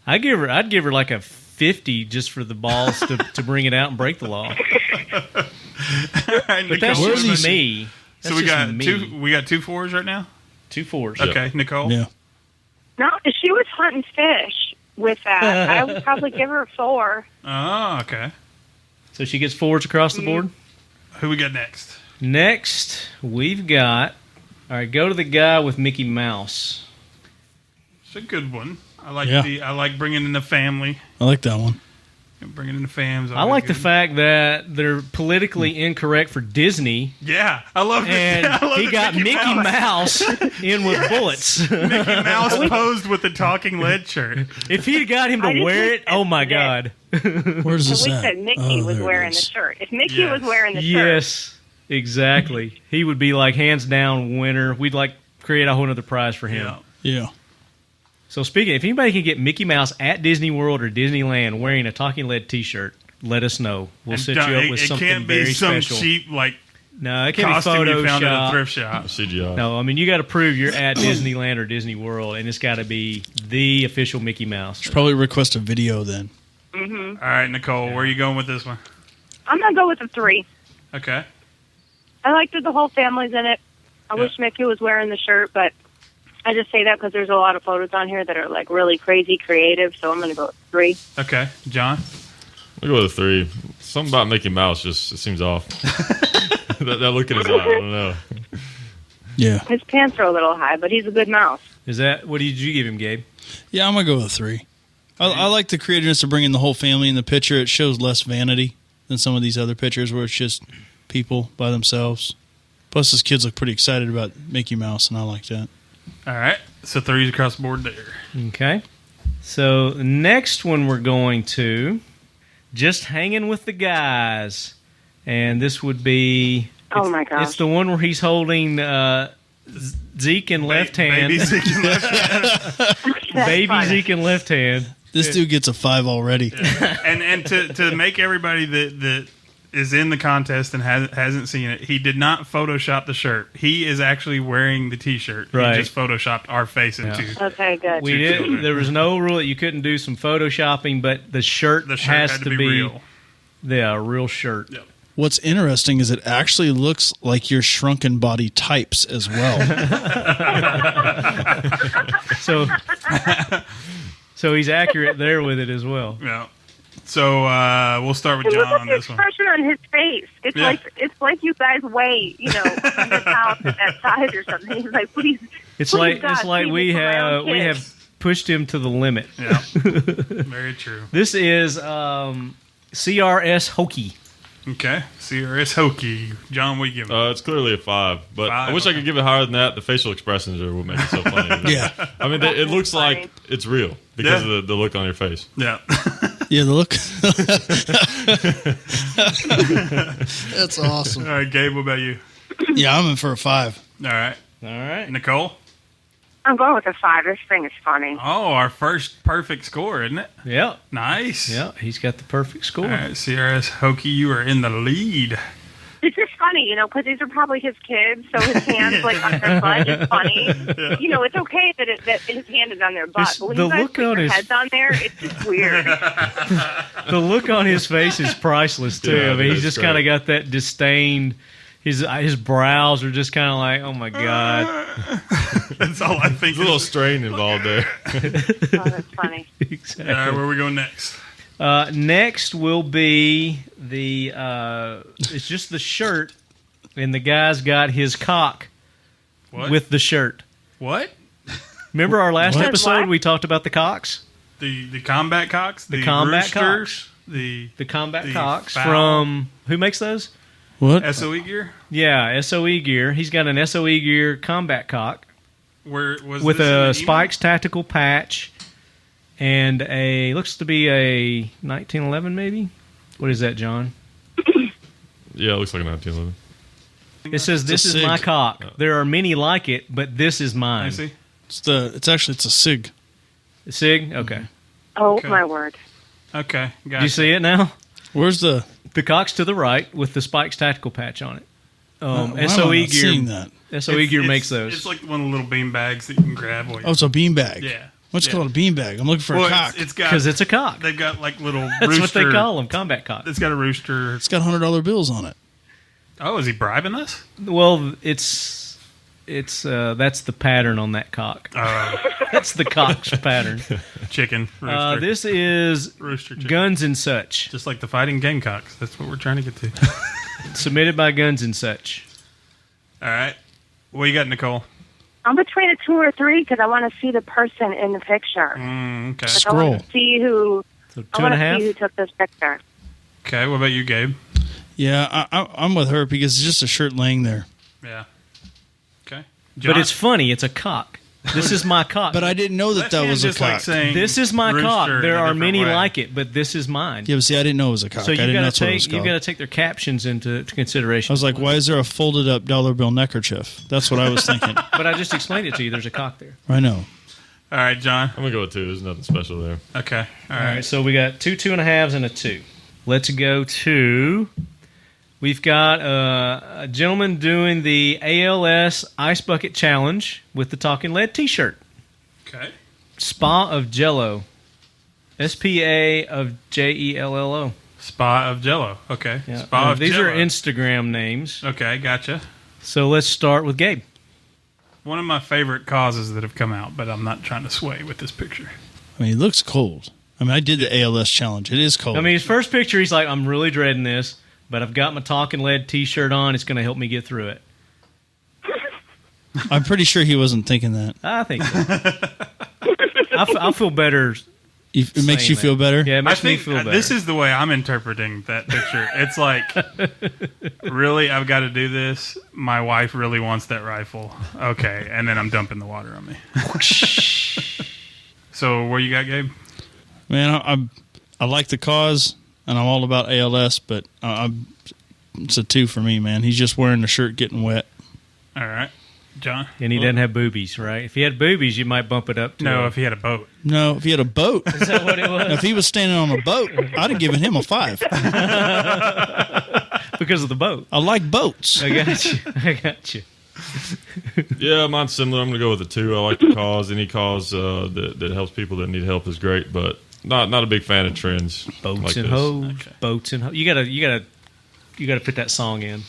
S2: I'd give her like a 50 just for the balls to bring it out and break the law.
S1: All right,
S2: But that's
S1: Nicole,
S2: just
S1: what about you?
S2: me. That's
S1: So we
S2: just
S1: got
S2: me.
S1: two. We got 2 4s right now.
S2: 2 4s.
S1: Okay, Nicole.
S4: Yeah.
S3: No, she was hunting fish with that. I would probably give her a 4.
S1: Oh, okay.
S2: So she gets 4s across the board.
S1: Who we got next?
S2: Next, we've got. All right, go to the guy with Mickey Mouse.
S1: It's a good one. I like
S4: Yeah.
S1: I like bringing in the family.
S4: I like that one.
S1: Bringing in the fams.
S2: I like the fact that they're politically incorrect for Disney,
S1: Yeah, I love it.
S2: and
S1: I love
S2: he
S1: that
S2: got Mickey Mouse in with bullets.
S1: Mickey Mouse posed with the talking lead shirt.
S2: If he'd got him
S3: I
S2: to
S3: just
S2: wear
S3: wish
S2: it, oh my
S3: that-
S2: God.
S4: Where's
S3: I
S4: this
S3: wish
S4: at?
S3: that Mickey
S4: Oh,
S3: was
S4: there it
S3: wearing the
S4: is.
S3: shirt. If Mickey
S1: Yes.
S3: was wearing the shirt,
S2: Yes, exactly. He would be like hands down winner. We'd like create a whole other prize for him.
S1: Yeah.
S4: Yeah.
S2: So speaking, if anybody can get Mickey Mouse at Disney World or Disneyland wearing a Talking Lead T-shirt, let us know. We'll
S1: And
S2: set you up with
S1: it
S2: something
S1: can't
S2: very
S1: be some
S2: special.
S1: cheap like
S2: No, it can't be
S1: costume you found at a
S2: Photoshop.
S1: thrift shop.
S5: CGI.
S2: No, I mean you got to prove you're at Disneyland or Disney World, and it's got to be the official Mickey Mouse.
S4: Probably request a video then.
S1: All right, Nicole, where are you going with this one?
S3: I'm gonna go with a 3.
S1: Okay.
S3: I liked that the whole family's in it. I
S1: Yeah.
S3: wish Mickey was wearing the shirt, but I just say that because there's a lot of photos on here that are like really crazy creative. So I'm gonna go with 3.
S1: Okay, John.
S5: I'll go with a 3. Something about Mickey Mouse just it seems off. that look in his eye, I don't know.
S4: Yeah.
S3: His pants are a little high, but he's a good mouse.
S2: Is that what did you give him, Gabe?
S4: Yeah, I'm going to go with a 3. I like the creativeness of bringing the whole family in the picture. It shows less vanity than some of these other pictures where it's just people by themselves. Plus, his kids look pretty excited about Mickey Mouse, and I like that.
S1: All right, so 3s across the board there.
S2: Okay. So the next one we're going to just hanging with the guys, and this would be.
S3: Oh my gosh.
S2: It's the one where he's holding Zeke in left hand,
S1: Baby Zeke in left hand.
S3: That's
S2: baby
S3: funny.
S2: Zeke in left hand.
S4: This dude gets a 5 already.
S1: And to make everybody that is in the contest and hasn't seen it, he did not Photoshop the shirt. He is actually wearing the T-shirt.
S2: Right.
S1: He just Photoshopped our face into.
S3: Okay, good.
S2: We did. There was no rule that you couldn't do some photoshopping, but the shirt,
S1: The shirt
S2: has
S1: had
S2: to
S1: be real.
S2: Yeah, a real shirt.
S1: Yep.
S4: What's interesting is it actually looks like your shrunken body types as well.
S2: So he's accurate there with it as well.
S1: Yeah. So we'll start with
S3: And look
S1: John
S3: at
S1: on
S3: the
S1: this one.
S3: expression on his face. It's
S1: Yeah.
S3: like you guys weigh, 100 pounds at that size or something. He's like, please.
S2: It's
S3: please
S2: like
S3: God,
S2: it's like
S3: please,
S2: we
S3: for my own
S2: have
S3: kids.
S2: pushed him to the limit.
S1: Yeah. Very true.
S2: This is CRS Hokey.
S1: Okay. CRS Hokey. John, what do you give him?
S5: It's clearly a 5, but
S1: 5,
S5: I wish I
S1: okay.
S5: could give it higher than that. The facial expressions are what make it so funny.
S4: Yeah.
S5: I mean, it looks
S3: Funny.
S5: like it's real because
S1: Yeah.
S5: of the look on your face.
S1: Yeah.
S4: Yeah, the look. That's awesome.
S1: All right, Gabe, what about you?
S4: Yeah, I'm in for a 5.
S1: All right.
S2: All right.
S1: Nicole?
S3: I'm going with a 5. This thing is funny.
S1: Oh, our first perfect score, isn't it?
S2: Yeah.
S1: Nice.
S2: Yeah. He's got the perfect score.
S1: All right, CRS Hokey, you are in the lead.
S3: It's just funny, because these are probably his kids, so his hand's like on their butt. It's funny. It's okay that his hand is on their butt,
S2: It's
S3: but when
S2: the
S3: you guys
S2: look
S3: put
S2: on
S3: your
S2: his-
S3: heads on there, it's just weird.
S2: The look on his face is priceless too.
S5: Yeah,
S2: I mean,
S5: it
S2: he's
S5: is
S2: just
S5: great.
S2: kind of got that disdain. His brows are just kind of like, oh my god.
S1: That's all I think.
S5: There's a little strain involved there.
S3: Oh, that's funny.
S2: Exactly.
S1: All right, where we go next?
S2: Next will be the. It's just the shirt, and the guy's got his cock
S1: What?
S2: with the shirt.
S1: What?
S2: Remember our last
S4: What?
S2: episode?
S3: What?
S2: We talked about the cocks,
S1: The combat cocks? The
S2: combat
S1: roosters?
S2: cocks.
S1: The
S2: the combat
S1: The
S2: cocks
S1: foul-
S2: from who makes those?
S4: What?
S1: SOE gear?
S2: Yeah, SOE gear. He's got an SOE gear combat cock
S1: Where was
S2: with
S1: this in the
S2: a
S1: email?
S2: Spikes tactical patch and a looks to be a 1911 maybe. What is that, John?
S5: Yeah, it looks like a 1911.
S2: It says this
S4: a
S2: is
S4: SIG.
S2: my cock. There are many like it, but this is
S1: I
S2: mine.
S1: see.
S4: It's a SIG.
S2: Sig? Okay.
S3: Oh,
S1: Okay.
S3: my word.
S1: Okay. Gotcha.
S2: Do you see it now?
S4: Where's the?
S2: The cock's to the right with the Spikes tactical patch on it.
S4: why am I
S2: SOE
S4: not seeing
S2: gear.
S4: that?
S2: SOE gear makes those.
S1: It's like one of the little bean bags that you can grab. While you-
S4: Oh, it's a beanbag.
S1: yeah.
S4: What's
S1: Yeah.
S4: called a beanbag? I'm looking for
S1: Well,
S4: a cock.
S1: it's got
S2: Because it's a cock.
S1: they've got like little
S2: That's
S1: rooster.
S2: what they call them, combat cock.
S1: It's got a rooster.
S4: It's got $100 bills on it.
S1: Oh, is he bribing us?
S2: Well, it's that's the pattern on that cock. That's the cock's pattern.
S1: Chicken. Rooster.
S2: This is
S1: Rooster chicken.
S2: Guns and Such,
S1: Just like the fighting gamecocks. That's what we're trying to get to.
S2: submitted by Guns and Such.
S1: All right. What you got, Nicole?
S3: I'm between a 2 or 3 because I want to see the person in the picture.
S1: Okay.
S3: I
S4: Scroll.
S3: want to see who
S2: So
S3: I
S2: two
S3: want
S2: and a
S3: to
S2: half.
S3: see who took this picture.
S1: Okay, what about you, Gabe?
S4: Yeah, I'm with her because it's just a shirt laying there.
S1: Yeah. Okay.
S2: But it's funny. It's a cock. This is my cock.
S4: But I didn't know that that was a
S1: just like
S4: cock.
S1: saying
S2: This is my
S1: rooster
S2: cock.
S1: in
S2: There
S1: a
S2: are
S1: different
S2: many
S1: way.
S2: like it, but this is mine.
S4: Yeah, but see, I didn't know it was a cock.
S2: So
S4: I
S2: you
S4: didn't know
S2: got
S4: that's
S2: to
S4: what it was
S2: take you
S4: called.
S2: got to take their captions into consideration.
S4: I was like, why is there a folded up dollar bill neckerchief? That's what I was thinking.
S2: But I just explained it to you. There's a cock there.
S4: I know.
S1: All right, John.
S5: I'm gonna go with 2. There's nothing special there.
S1: Okay. All
S2: All right.
S1: right.
S2: So we got two 2.5s, and a 2. Let's go to. We've got a gentleman doing the ALS Ice Bucket Challenge with the Talking Lead T-shirt.
S1: Okay.
S2: Spa of Jello. SPA of JELLO.
S1: Spa of Jello. Okay.
S2: Yeah.
S1: Spa of
S2: These
S1: Jello.
S2: are Instagram names.
S1: Okay, gotcha.
S2: So let's start with Gabe.
S1: One of my favorite causes that have come out, but I'm not trying to sway with this picture.
S4: I mean, it looks cold. I mean, I did the ALS challenge. It is cold.
S2: I mean, his first picture, he's like, I'm really dreading this, but I've got my Talking Lead T-shirt on. It's going to help me get through it.
S4: I'm pretty sure he wasn't thinking that.
S2: I think so. I'll feel better.
S4: It makes
S2: saying
S4: you feel
S2: that.
S4: better?
S2: Yeah, it
S1: I
S2: makes me
S1: think
S2: feel better.
S1: this is the way I'm interpreting that picture. It's like, really, I've got to do this. My wife really wants that rifle. Okay, and then I'm dumping the water on me. So, where you got, Gabe?
S4: Man, I like the cause, and I'm all about ALS, but it's a 2 for me, man. He's just wearing the shirt getting wet.
S1: All right, John.
S2: And he doesn't have boobies, right? If he had boobies, you might bump it up to
S1: No,
S2: a-
S1: if he had a boat.
S4: No, if he had a boat,
S2: Is that what it
S4: now, if
S2: was?
S4: he was standing on a boat, I'd have given him a 5.
S2: Because of the boat.
S4: I like boats.
S2: I got you. I got you.
S5: Yeah, mine's similar. I'm gonna go with a 2. I like the cause. Any cause that helps people that need help is great, but not a big fan of trends.
S2: Boats
S5: like
S2: and
S5: this.
S2: hoes. Boats and hoes. You gotta put that song in.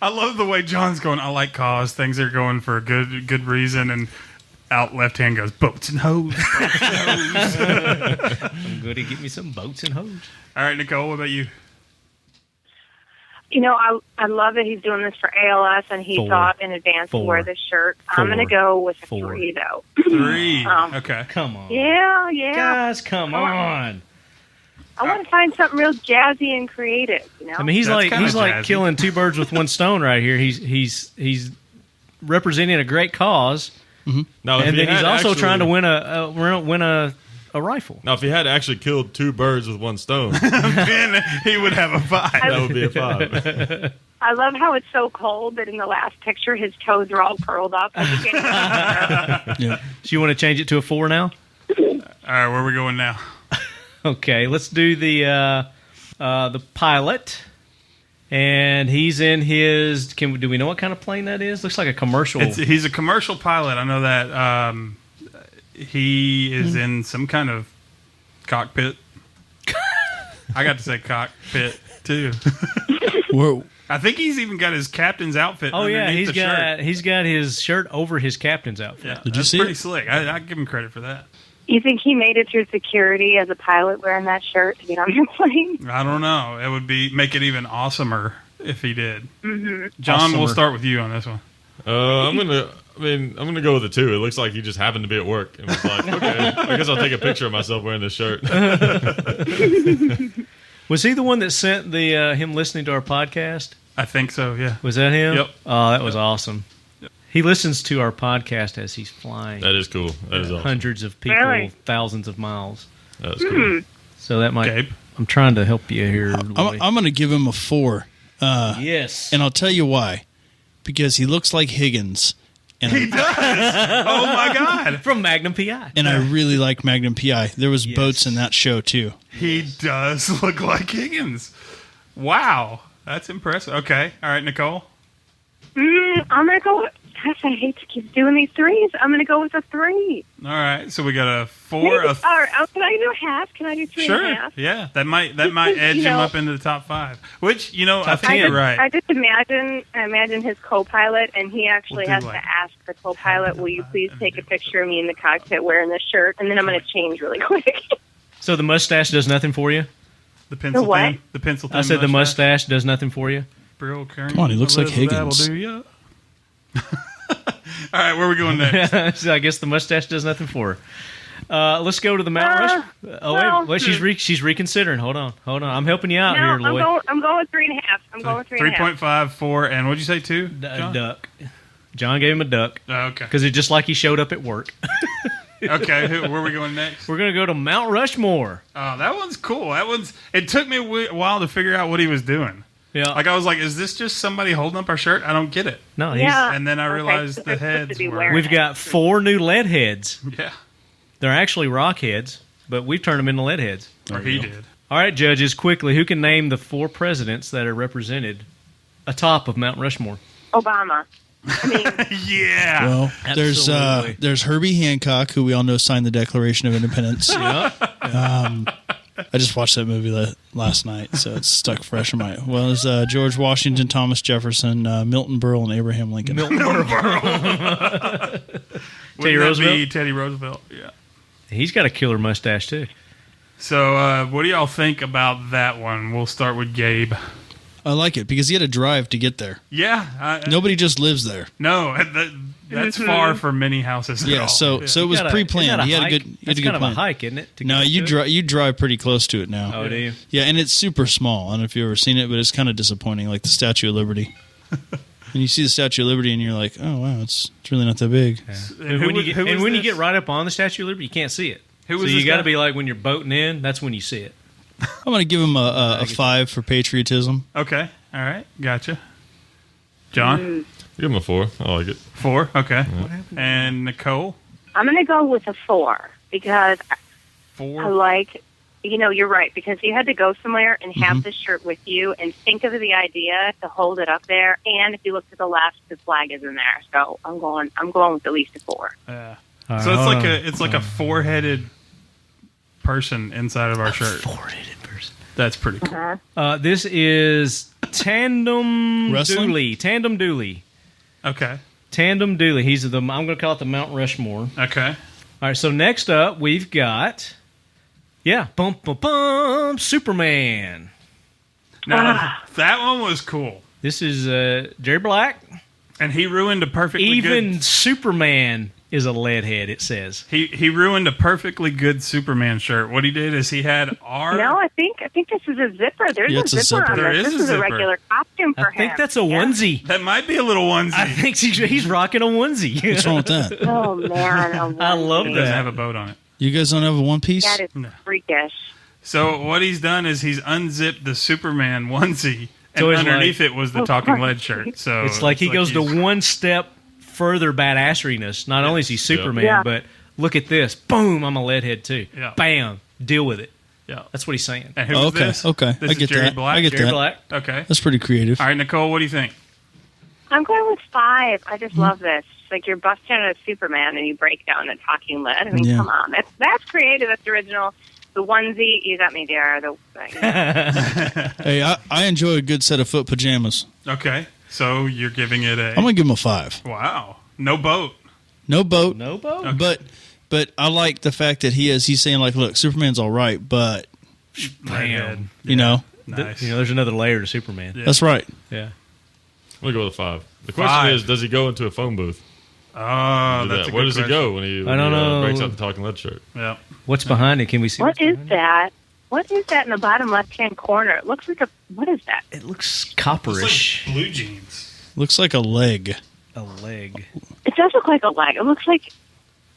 S1: I love the way John's going. I like cause. Things are going for a good reason, and out left hand goes boats and hoes.
S2: I'm going to get me some boats and hoes.
S1: All right, Nicole. What about you?
S3: You know, I love that he's doing this for ALS, and he
S2: 4.
S3: thought in advance to
S2: 4.
S3: wear this shirt. I'm
S2: 4.
S3: going to go with a
S2: 4.
S3: 3, though.
S1: 3.
S3: Um,
S1: Okay.
S2: Come on.
S3: Yeah.
S2: Guys, come on.
S3: I want to find something real jazzy and creative, you know?
S2: I mean, he's
S1: That's
S2: like
S1: kinda jazzy.
S2: killing 2 birds with 1 stone right here. He's representing a great cause,
S5: Now, if
S2: and
S5: he
S2: then he's
S5: had
S2: also
S5: actually-
S2: trying to win a rifle.
S5: Now, if he had actually killed 2 birds with 1 stone,
S1: Then he would have a 5.
S5: that would be a 5.
S3: I love how it's so cold that in the last picture his toes are all curled up.
S4: Yeah.
S2: So you want to change it to a 4 now?
S1: All right, where are we going now?
S2: Okay, let's do the pilot. And he's in his. Do we know what kind of plane that is? Looks like a commercial.
S1: He's a commercial pilot. I know that. He is in some kind of cockpit. I got to say cockpit too.
S4: Whoa.
S1: I think he's even got his captain's outfit.
S2: Oh yeah,
S1: underneath the shirt.
S2: he's got his shirt over his captain's outfit.
S1: Yeah,
S4: Did you
S1: that's
S4: see
S1: pretty
S4: it?
S1: slick. I give him credit for that.
S3: You think he made it through security as a pilot wearing that shirt to get on your plane?
S1: I don't know. It would make it even awesomer if he did. Mm-hmm. John, we'll
S2: Awesomer.
S1: start with you on this one.
S5: I'm gonna go with a 2. It looks like he just happened to be at work and was like, okay, I guess I'll take a picture of myself wearing this shirt.
S2: Was he the one that sent the him listening to our podcast?
S1: I think so. Yeah.
S2: Was that him?
S1: Yep.
S2: Oh, that was awesome. He listens to our podcast as he's flying
S5: That is cool. That is awesome.
S2: hundreds of people,
S3: Really?
S2: thousands of miles.
S5: That is cool.
S2: So that might.
S1: Gabe.
S2: I'm trying to help you here. Louie.
S4: I'm going to give him a 4.
S2: Yes.
S4: And I'll tell you why. Because he looks like Higgins. And
S1: He does. Oh my God.
S2: From Magnum PI.
S4: And I really like Magnum PI. There was
S2: Yes.
S4: boats in that show too.
S1: He does look like Higgins. Wow. That's impressive. Okay. All right, Nicole.
S3: I'm going to go with... Gosh, I hate to keep doing these 3s. I'm going to go with a 3.
S1: All right. So we got a 4.
S3: All right, can I do a half? Can I do 3 and a
S1: Sure.
S3: half?
S1: Yeah. That might edge
S3: You
S1: him
S3: know-
S1: up into the top 5. Which, I
S2: Top
S1: think
S2: 10.
S1: you're right.
S3: I just imagine his co-pilot, and he actually
S1: We'll
S3: has
S1: do,
S3: to
S1: like,
S3: ask the co-pilot, will you please take a picture of me in the cockpit wearing this shirt? And then I'm going to change really quick.
S2: So the mustache does nothing for you?
S1: The pencil
S3: The what?
S1: thin. The pencil thin.
S2: I said the mustache does nothing for you?
S1: Come
S4: on, he looks like Higgins.
S1: All right, where are we going next?
S2: So I guess the mustache does nothing for her. Let's go to the Mount Rushmore.
S3: well,
S2: wait, she's reconsidering. Hold on. I'm helping you out
S3: No,
S2: here, Lloyd.
S3: I'm going with 3.5. I'm going with 3.5.
S1: 3.5, 4, and what'd you say, 2?
S2: A duck. John gave him a duck
S1: Oh, okay.
S2: because it's just like he showed up at work.
S1: Okay, where are we going next?
S2: We're gonna go to Mount Rushmore.
S1: Oh, that one's cool. It took me a while to figure out what he was doing.
S2: Yeah.
S1: Like, I was like, is this just somebody holding up our shirt? I don't get it.
S2: No, he's,
S3: Yeah.
S1: And then I realized
S3: so
S1: the
S3: they're supposed to
S1: heads
S3: be
S1: were...
S3: wearing
S2: we've got 4 new lead heads.
S1: Yeah,
S2: They're actually rock heads, but we've turned them into lead heads.
S1: or he did.
S2: All right, judges, quickly, who can name the 4 presidents that are represented atop of Mount Rushmore?
S3: Obama. I mean,
S1: Yeah.
S4: Well,
S2: Absolutely.
S4: there's Herbie Hancock, who we all know signed the Declaration of Independence.
S2: Yeah.
S4: I just watched that movie last night, so it's stuck fresh in my. Well, there's George Washington, Thomas Jefferson, Milton Berle, and Abraham Lincoln.
S2: Milton Berle.
S1: Wouldn't that
S2: Roosevelt?
S1: be Teddy Roosevelt? Yeah.
S2: He's got a killer mustache, too.
S1: So, what do y'all think about that one? We'll start with Gabe.
S4: I like it because he had to drive to get there.
S1: Yeah.
S4: Nobody just lives there.
S1: No, that's far from many houses. at
S4: Yeah,
S1: all.
S4: so it was pre-planned. He had a good. He had
S2: That's
S4: a good
S2: kind of
S4: plan.
S2: a hike, isn't it? to
S4: No,
S2: get
S4: you
S2: to it?
S4: you drive pretty close to it now.
S2: Oh, do you?
S4: Yeah, and it's super small. I don't know if you've ever seen it, but it's kind of disappointing, like the Statue of Liberty. And you see the Statue of Liberty, and you're like, oh wow, it's really not that big.
S2: And when you get right up on the Statue of Liberty, you can't see it.
S1: Who
S2: So
S1: was
S2: you
S1: this
S2: got to
S1: guy?
S2: be like when you're boating in. That's when you see it.
S4: I'm going to give him a 5 for patriotism.
S1: Okay. All right. Gotcha. John?
S5: Give him a 4. I like it.
S1: 4. Okay. And Nicole?
S3: I'm going to go with a 4 because
S1: 4.
S3: I like, you're right, because you had to go somewhere and have this shirt with you and think of the idea to hold it up there. And if you look to the left, the flag is in there. So I'm going with at least a 4.
S1: Yeah. So it's like a 4-headed person inside of our shirt.
S2: 4-headed person.
S1: That's pretty cool.
S2: This is Tandem
S4: Wrestling?
S2: Dooley. Tandem Dooley.
S1: Okay.
S2: Tandem Dooley. He's I'm going to call it the Mount Rushmore.
S1: Okay.
S2: All right, so next up, we've got, Superman.
S1: Now, that one was cool.
S2: This is Jerry Black.
S1: And he ruined a perfectly
S2: Even
S1: good...
S2: Superman is a lead head, it says.
S1: He ruined a perfectly good Superman shirt. What he did is he had our...
S3: No, I think this is a zipper. There's
S4: Yeah,
S3: a
S4: it's a
S3: zipper
S4: zipper.
S3: on
S1: There
S3: this.
S1: is
S3: This
S1: a
S3: is a
S1: zipper.
S3: regular costume for
S2: I think
S3: him.
S2: that's a onesie.
S1: That might be a little onesie.
S2: I think he's rocking a onesie.
S4: What's wrong with that?
S3: Oh, man.
S2: I love
S1: It
S2: that.
S1: doesn't have a boat on it.
S4: You guys don't have a one piece?
S3: That is freakish.
S1: So what he's done is he's unzipped the Superman onesie, and
S2: So he's
S1: underneath
S2: like-
S1: it was the Talking Lead shirt. So
S2: It's like he goes to
S1: he's-
S2: one step further badassery-ness. Not only is he Superman,
S3: Yeah.
S2: but look at this. Boom, I'm a leadhead too.
S1: Yeah.
S2: Bam, deal with it.
S1: Yeah.
S2: That's what he's saying.
S1: And who was
S4: Okay,
S1: this?
S4: okay.
S1: This
S4: I
S1: is
S4: get
S1: Jerry
S4: that.
S1: Black?
S4: I get
S2: Jerry
S4: that.
S2: Black.
S1: Okay.
S4: That's pretty creative.
S1: All right, Nicole, what do you think?
S3: I'm going with 5. I just love this. Like you're busting out a Superman and you break down a talking lead. I mean,
S4: Yeah.
S3: come on. That's creative. That's original. The onesie, you got me there.
S4: Hey, I enjoy a good set of foot pajamas.
S1: Okay. So you're giving it a...
S4: I'm going to give him a 5.
S1: Wow. No boat.
S4: No boat.
S2: No boat.
S4: But I like the fact that he's saying, like, look, Superman's all right, but,
S2: Bam.
S4: you know,
S1: Nice.
S2: There's another layer to Superman.
S1: Yeah.
S4: that's right.
S2: Yeah.
S5: I'm going to go with a 5. The question
S1: 5.
S5: is, does he go into a phone booth?
S1: Oh,
S5: Do
S1: that's
S5: that?
S1: a good
S5: Where does he
S1: question.
S5: go when he,
S2: I don't know.
S5: breaks out the Talking Lead shirt?
S1: Yeah.
S2: What's behind it? Can we see?
S3: What
S2: what's
S3: is
S2: behind
S3: that? What is that in the bottom left-hand corner? It looks like what is that?
S2: It looks
S1: It's
S2: copperish.
S1: like blue jeans.
S4: Looks like a leg.
S2: A leg.
S3: It does look like a leg. It looks like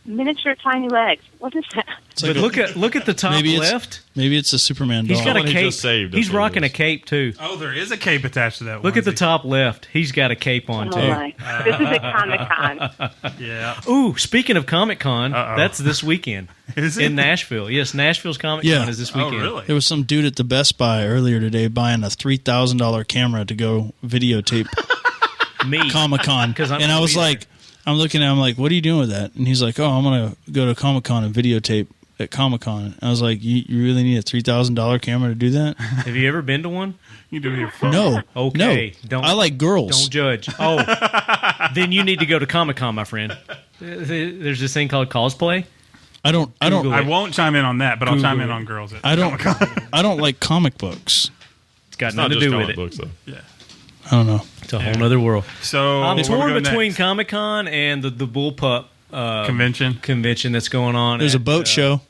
S3: miniature tiny legs. What is that?
S4: It's
S2: But
S4: like
S2: look at the top
S4: Maybe it's-
S2: left.
S4: maybe it's a Superman doll.
S2: He's got a
S5: Someone he
S2: cape.
S5: just saved,
S2: He's
S5: that's what it
S2: rocking a
S5: is.
S2: cape too.
S1: Oh, there is a cape attached to that
S2: Look at the
S1: onesie.
S2: top left. He's got a cape on
S3: Oh
S2: too.
S3: my! This is at Comic-Con.
S1: Yeah.
S2: Ooh, speaking of Comic Con,
S1: Uh-oh.
S2: that's this weekend
S1: Is it?
S2: in Nashville. Yes, Nashville's Comic Con
S4: Yeah.
S2: is this
S1: Oh,
S2: weekend.
S1: really?
S4: There was some dude at the Best Buy earlier today buying a $3,000 camera to go videotape
S2: Me.
S4: Comic Con,
S2: 'Cause I'm
S4: and I
S2: gonna
S4: was
S2: be there.
S4: like, I'm looking at him like, what are you doing with that? And he's like, oh, I'm gonna go to Comic Con and videotape at Comic Con. I was like, you really need a $3,000 camera to do that?
S2: Have you ever been to one?
S1: You do your phone.
S4: No,
S2: Okay,
S4: no.
S2: don't-
S4: I like girls.
S2: Don't judge. Oh, then you need to go to Comic Con, my friend. There's this thing called cosplay.
S4: I don't.
S2: Google
S1: I won't chime in on that, but I'll
S2: Google
S1: chime in
S2: it.
S1: on girls.
S4: I don't. I don't like comic books.
S2: It's got
S5: It's not
S2: nothing
S5: just
S2: to do with
S5: comic
S2: it.
S5: books, though.
S4: I don't know.
S2: It's a whole other world.
S1: So
S2: I'm
S1: where we
S2: torn
S1: going
S2: between
S1: next?
S2: Comic Con and the bullpup
S1: convention
S2: that's going on.
S4: There's a boat show.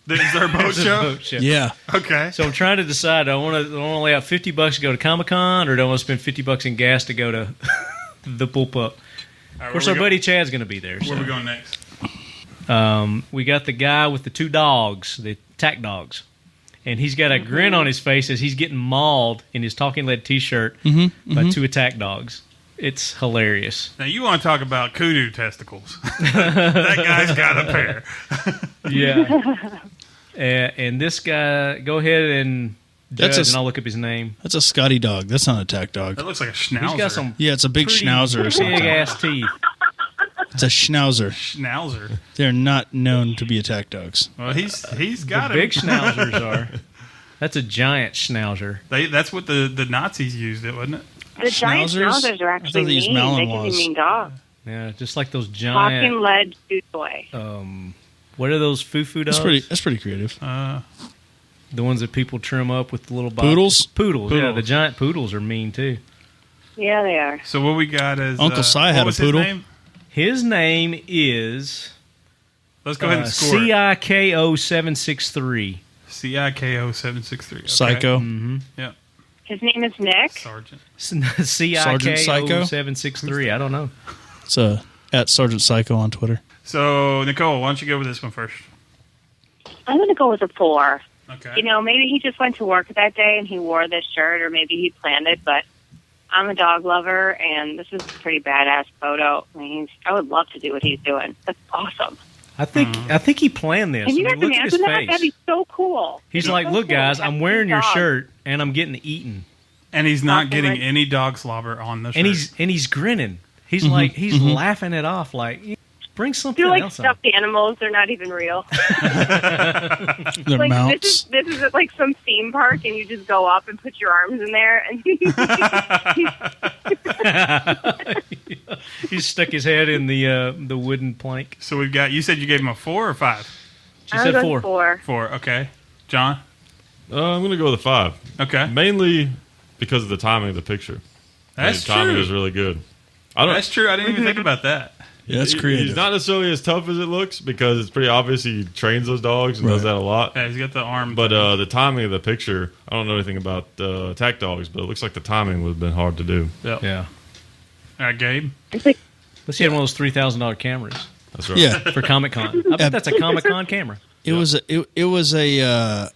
S1: Is there a boat show?
S2: Boat show.
S4: Yeah.
S1: Okay.
S2: So I'm trying to decide. Do I want to lay out $50 to go to Comic-Con, or do I want to spend $50 in gas to go to the Bullpup? Of course, our buddy Chad's going to be there.
S1: Where are we going next?
S2: We got the guy with the 2 dogs, the attack dogs. And he's got a grin on his face as he's getting mauled in his Talking Lead t-shirt by 2 attack dogs. It's hilarious.
S1: Now, you want to talk about kudu testicles. That guy's got a pair.
S2: Yeah. And this guy, go ahead and judge, and I'll look up his name.
S4: That's a Scotty dog. That's not an attack dog.
S1: That looks like a schnauzer.
S2: He's got some
S4: Yeah, it's a big schnauzer or something.
S2: big-ass teeth.
S4: It's a schnauzer.
S1: Schnauzer.
S4: They're not known to be attack dogs.
S1: Well, he's
S2: The
S1: got
S2: big
S1: it.
S2: schnauzers are. That's a giant schnauzer.
S1: That's what the Nazis used it, wasn't it?
S3: The giant
S4: Schnauzers?
S3: schnauzers are
S4: I
S3: actually
S4: thought they used
S3: mean. They can
S4: Malinois.
S3: be mean dogs.
S2: Yeah, just like those
S3: Talking
S2: giant.
S3: lead chew toy.
S2: What are those foo-foo dogs?
S4: That's pretty creative.
S2: The ones that people trim up with the little
S4: Poodles?
S2: Poodles. Yeah,
S1: Poodles.
S2: the giant poodles are mean too.
S3: Yeah, they are.
S1: So what we got is
S4: Uncle Si had
S1: what
S4: a
S1: was his
S4: poodle.
S1: name?
S2: His name is
S1: Let's go ahead and score.
S2: CIKO763.
S1: CIKO 763. Okay.
S4: Psycho.
S1: Yeah.
S3: His name is Nick.
S1: Sergeant.
S2: CIKO763. I don't know.
S4: It's at Sergeant Psycho on Twitter.
S1: So, Nicole, why don't you go with this one first?
S3: I'm going to go with a 4.
S1: Okay.
S3: You know, maybe he just went to work that day and he wore this shirt, or maybe he planned it, but I'm a dog lover, and this is a pretty badass photo. I mean, I would love to do what he's doing. That's awesome.
S2: I think he planned this.
S3: Can you
S2: I
S3: guys
S2: mean, look at his
S3: imagine that?
S2: face.
S3: That'd be so cool.
S2: He's
S3: So
S2: like, look,
S3: cool.
S2: guys, I'm wearing your
S3: Dog.
S2: shirt and I'm getting eaten.
S1: And he's not
S3: Awesome,
S1: getting
S3: right?
S1: any dog slobber on the shirt.
S2: And he's grinning. He's like he's laughing it off. Like, bring something
S3: They're like
S2: else on.
S3: stuffed animals. They're not even real.
S4: They're
S3: Like
S4: mounts.
S3: this is at like some theme park, and you just go up and put your arms in there, and
S2: He stuck his head in the wooden plank.
S1: So we've got. You said you gave him a 4 or 5?
S2: She
S3: I
S2: said
S3: was
S2: 4.
S3: 4.
S1: 4. Okay. John.
S5: I'm going to go with a 5.
S1: Okay.
S5: Mainly because of the timing of the picture.
S1: That's
S5: the timing
S1: true.
S5: is really good. I don't.
S1: That's true. I didn't even think about that.
S4: Yeah, that's
S5: He's
S4: creative.
S5: not necessarily as tough as it looks because it's pretty obvious he trains those dogs and does
S4: Right.
S5: that a lot.
S1: Yeah, he's got the arm.
S5: But the timing of the picture, I don't know anything about attack dogs, but it looks like the timing would have been hard to do.
S1: Yep.
S2: Yeah.
S1: All right, Gabe.
S3: It's like,
S2: Let's see, had one of those $3,000 cameras
S5: That's right.
S4: Yeah,
S2: for Comic Con. I bet that's a Comic Con camera.
S4: it was a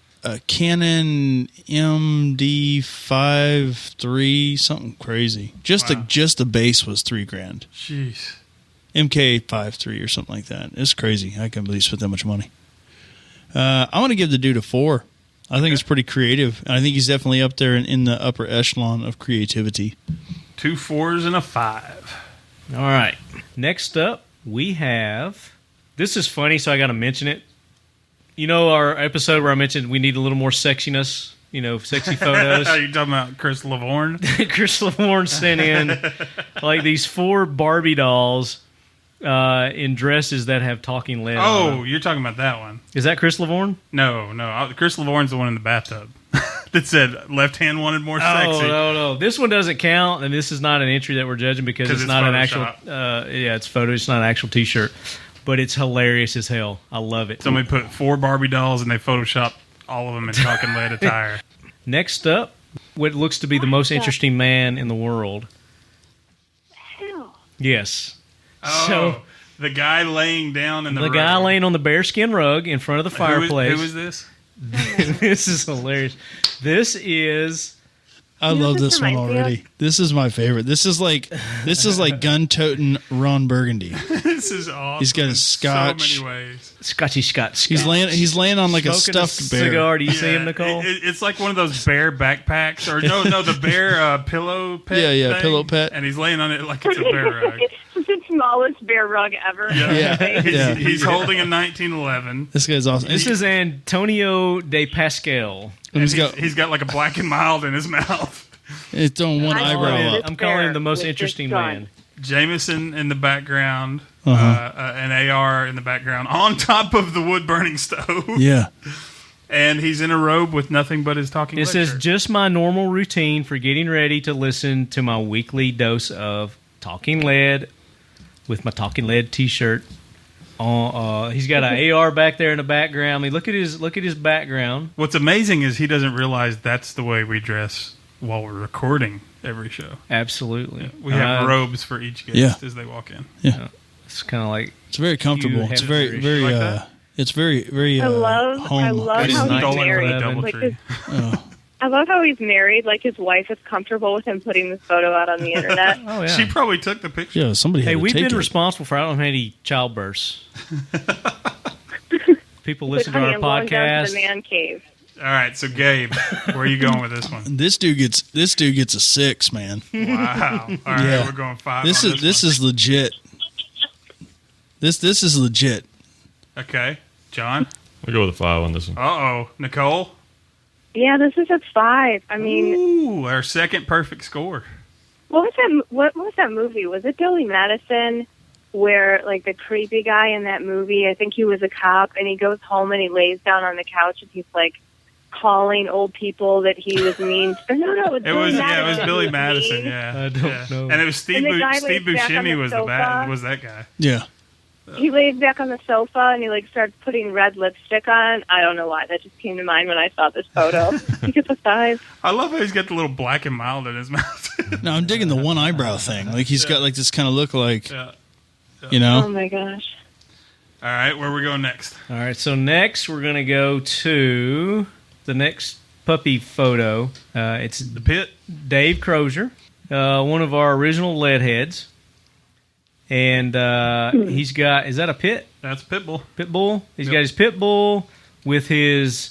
S4: Canon MD5 something crazy. Just the base was $3,000.
S1: Jeez.
S4: MK53 or something like that. It's crazy. I can't believe he spent that much money. I want to give the dude a 4. I think it's pretty creative. And I think he's definitely up there in the upper echelon of creativity.
S1: 2 4s and a 5.
S2: All right. Next up, we have. This is funny, so I got to mention it. You know our episode where I mentioned we need a little more sexiness, sexy photos?
S1: Are you talking about Chris Lavorne?
S2: Chris Lavorne sent in like these 4 Barbie dolls in dresses that have talking lead on
S1: Oh,
S2: them.
S1: you're talking about that one.
S2: Is that Chris Lavorne?
S1: No. Chris Lavorne's the one in the bathtub that said left hand wanted more sexy.
S2: Oh, no. This one doesn't count, and this is not an entry that we're judging because
S1: 'Cause
S2: it's
S1: it's
S2: not an actual.
S1: Photoshop.
S2: It's photo. It's not an actual T-shirt, but it's hilarious as hell. I love it.
S1: Somebody put 4 Barbie dolls and they photoshopped all of them in talking lead attire.
S2: Next up, what looks to be the most interesting man in the world.
S3: hell.
S2: Yes.
S1: Oh,
S2: So
S1: the guy laying down in the
S2: the guy
S1: road.
S2: laying on the bearskin rug in front of the fireplace.
S1: Who is this?
S2: This is hilarious. This is.
S4: I
S3: You know
S4: love
S3: what
S4: this
S3: this
S4: one
S3: reminds me
S4: already. This is my favorite. This is like gun-toting Ron Burgundy.
S1: This is awesome.
S4: He's got his
S1: in
S4: scotch.
S1: so many ways.
S2: Scotchy Scott.
S4: He's laying on like a
S2: Smoking
S4: stuffed bear.
S2: cigar. Do you see him,
S1: Yeah,
S2: Nicole?
S1: It's like one of those bear backpacks, or no, the bear pillow pet.
S4: Yeah,
S1: thing,
S4: pillow pet.
S1: and he's laying on it like it's a bear rug.
S3: It's the smallest bear rug ever.
S4: Yeah. Yeah.
S1: He's holding a 1911.
S4: This guy's awesome.
S2: This is Antonio de Pascal.
S4: And
S1: He's got like a black and mild in his mouth.
S4: he's throwing one
S3: I
S4: eyebrow
S3: love
S4: up.
S3: it.
S2: I'm calling him the most
S3: With
S2: interesting
S3: this gun.
S2: man.
S1: Jameson in the background,
S4: Uh-huh.
S1: an AR in the background, on top of the wood burning stove,
S4: Yeah.
S1: and he's in a robe with nothing but his talking.
S2: This
S1: lead
S2: is
S1: shirt.
S2: just my normal routine for getting ready to listen to my weekly dose of Talking Lead with my Talking Lead T-shirt. He's got an AR back there in the background. I mean, look at his background.
S1: What's amazing is he doesn't realize that's the way we dress while we're recording every show.
S2: Absolutely.
S1: We have robes for each guest as they walk in.
S4: Yeah.
S2: It's kind of like
S4: it's very comfortable. It's very, very.
S1: Like that?
S4: It's very, very.
S3: I love
S4: home.
S3: how he's married. I love how he's married. Like his wife is comfortable with him putting this photo out on the internet.
S2: Oh yeah.
S1: She probably took the picture.
S4: Yeah, somebody.
S2: Hey,
S4: had to
S2: we've
S4: take
S2: been
S4: it.
S2: responsible for I don't know how many childbirths. People listen to
S3: Honey,
S2: our
S3: I'm going down to
S2: podcast.
S3: the man cave.
S1: All right, so Gabe, where are you going with this one?
S4: This dude gets a 6, man.
S1: Wow. All right,
S4: Yeah.
S1: we're going 5.
S4: This
S1: on
S4: is
S1: one.
S4: is legit. This is legit.
S1: Okay, John.
S5: I'll go with a 5 on this one.
S1: Uh-oh. Nicole?
S3: Yeah, this is a 5. I mean,
S1: Ooh, our second perfect score.
S3: what was that movie? Was it Billy Madison? Where like the creepy guy in that movie, I think he was a cop, and he goes home and he lays down on the couch and he's like calling old people that he was mean. No, it was Billy Madison.
S1: It was Billy
S3: He was
S1: Madison,
S3: mean.
S1: yeah.
S2: I don't know.
S1: And it was Steve
S3: And the guy
S1: Steve
S3: lays back on
S1: Buscemi
S3: the
S1: was
S3: sofa.
S1: that guy.
S4: Yeah.
S3: He lays back on the sofa and he like starts putting red lipstick on. I don't know why. That just came to mind when I saw this photo. He gets a 5.
S1: I love how he's got the little black and mild in his mouth.
S4: No, I'm digging the one eyebrow thing. Like he's got like this kind of look like,
S1: Yeah.
S4: you know.
S3: Oh my gosh.
S1: All right, where we going next?
S2: All right, so next we're going to go to the next puppy photo. It's
S1: The pit.
S2: Dave Crozier, one of our original lead heads. And he's got, is that a pit?
S1: That's Pitbull.
S2: Pit bull? He's
S1: Yep.
S2: got his pit bull with his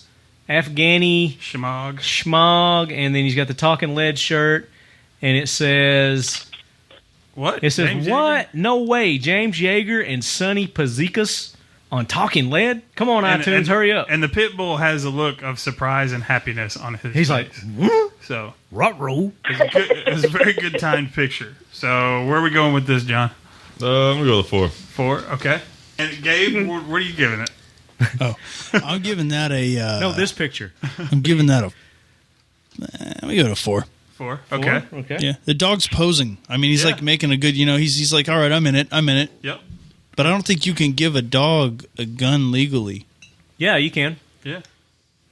S2: Afghani
S1: Shemog.
S2: schmog, and then he's got the Talking Lead shirt, and it says,
S1: What?
S2: it says,
S1: James
S2: what? No way, James Yeager and Sonny Pazikas on Talking Lead? Come on,
S1: And-
S2: iTunes,
S1: and-
S2: hurry up.
S1: And the Pitbull has a look of surprise and happiness on his
S2: He's
S1: face.
S2: like,
S1: So,
S2: ruh-roh.
S1: it's a very good timed picture. So, where are we going with this, John?
S5: I'm going to go with a 4.
S1: 4, okay. And Gabe, what are you giving it?
S4: Oh, I'm giving that a.
S2: No, this picture.
S4: I'm giving that a. Let me give it a 4.
S1: 4, okay.
S2: Okay.
S4: Yeah, the dog's posing. I mean, he's
S1: Yeah.
S4: like making a good. You know, he's like, all right, I'm in it.
S1: Yep.
S4: But I don't think you can give a dog a gun legally.
S2: Yeah, you can.
S1: Yeah.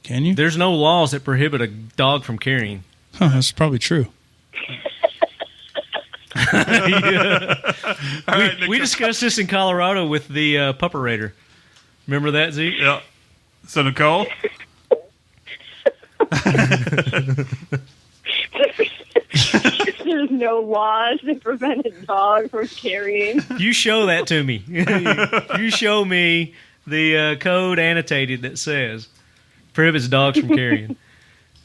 S4: Can you?
S2: There's no laws that prohibit a dog from carrying.
S4: Huh, that's probably true.
S1: All right,
S2: We discussed this in Colorado with the pupperator. Remember that, Zeke?
S1: Yeah. So, Nicole?
S3: There's no laws that prevent a dog from carrying.
S2: You show that to me. You show me the code annotated that says prohibits dogs from carrying.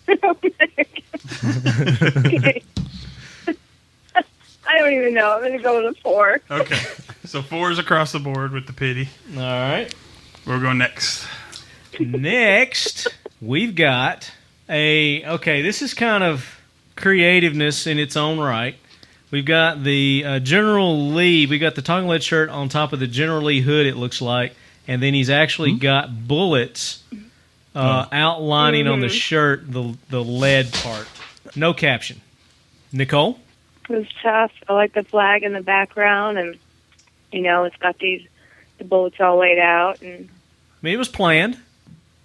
S3: Okay. I don't even know. I'm going to go with a 4.
S1: Okay. So, 4 is across the board with the pity.
S2: All right.
S1: We're going next.
S2: Next, we've got okay, this is kind of creativeness in its own right. We've got the General Lee. We got the Talking Lead shirt on top of the General Lee hood, it looks like. And then he's actually got bullets outlining on the shirt, the lead part. No caption. Nicole?
S3: It was tough. I like the flag in the background, and, you know, it's got the bullets all laid out. And
S2: I mean, it was planned.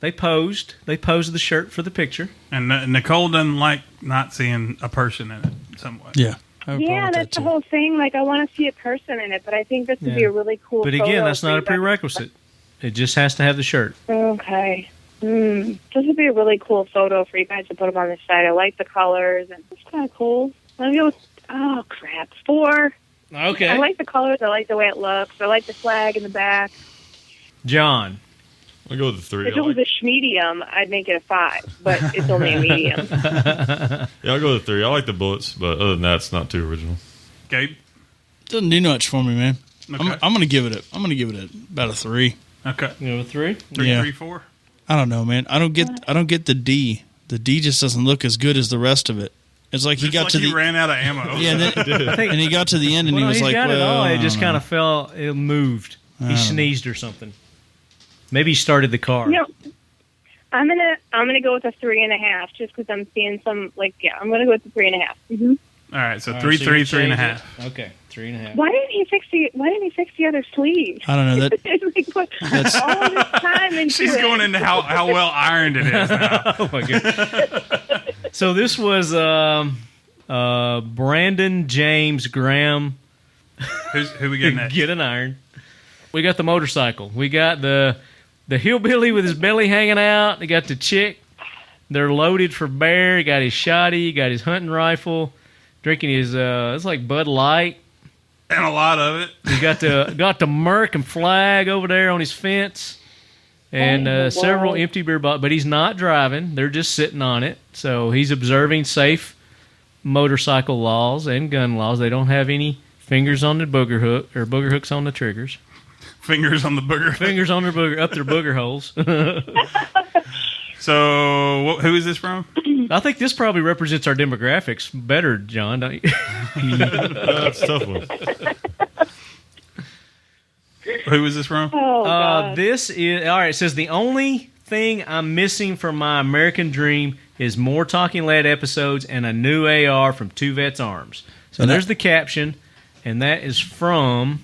S2: They posed. They posed the shirt for the picture.
S1: And Nicole doesn't like not seeing a person in it somewhat.
S4: Yeah. I have a problem
S3: yeah,
S4: with
S3: that's
S4: that
S3: the
S4: too.
S3: whole thing. Like, I want to see a person in it, but I think this would be
S2: Yeah.
S3: a really cool
S2: But
S3: photo
S2: again, that's
S3: for
S2: not
S3: you
S2: a
S3: guys.
S2: prerequisite. It just has to have the shirt.
S3: Okay. This would be a really cool photo for you guys to put up on the site. I like the colors, and it's kind of cool. Let me go with, 4.
S2: Okay.
S3: I like the colors. I like the way it looks. I like the flag in the back.
S2: John.
S5: I'll go with a 3.
S3: If it was a schmedium, I'd make it a 5, but it's only a medium.
S5: Yeah, I'll go with a 3. I like the bullets, but other than that, it's not too original.
S1: Gabe?
S4: Doesn't do much for me, man.
S1: Okay.
S4: I'm gonna give it about a 3.
S1: Okay.
S2: You have a 3?
S1: 3,
S4: Yeah.
S1: 3, 4.
S4: I don't know, man. I don't get the D. The D just doesn't look as good as the rest of it. It's like he
S1: It's
S4: got
S1: like
S4: to
S1: he
S4: the
S1: ran out of ammo.
S4: yeah, and, and he got to the end and
S2: Well,
S4: he was
S2: he's
S4: like,
S2: got it
S4: well,
S2: all.
S4: I
S2: It
S4: don't
S2: just
S4: know.
S2: kind of fell. It moved. He sneezed or something. Maybe he started the car.
S3: You know, I'm gonna go with a 3.5, just because I'm seeing some I'm gonna go with the 3.5. Mm-hmm.
S1: All right, so
S2: All right,
S1: three,
S2: so
S1: three,
S2: you
S1: three and a
S2: change
S1: half.
S2: it. Okay, 3.5.
S3: Why didn't he fix the other sleeve?
S4: I don't know that.
S3: He put all this time into
S1: She's
S3: it.
S1: going into how well ironed it is now.
S2: Oh my god! So this was Brandon James Graham.
S1: Who we got next?
S2: Get an iron. We got the motorcycle. We got the hillbilly with his belly hanging out. We got the chick. They're loaded for bear. He got his shotty. He got his hunting rifle. Drinking his it's like Bud Light.
S1: And a lot of it.
S2: He got the American flag over there on his fence, and several empty beer bottles. But he's not driving; they're just sitting on it. So he's observing safe motorcycle laws and gun laws. They don't have any fingers on the booger hook or booger hooks on the triggers.
S1: Fingers on the booger.
S2: Fingers on their booger up their booger holes.
S1: So who is this from?
S2: I think this probably represents our demographics better, John. Don't you?
S5: That's a tough one.
S1: Who is this from?
S3: Oh, God.
S2: This is all right. It says the only thing I'm missing from my American dream is more Talking Lead episodes and a new AR from Two Vets Arms. So
S4: And
S2: there's the caption, and that is from.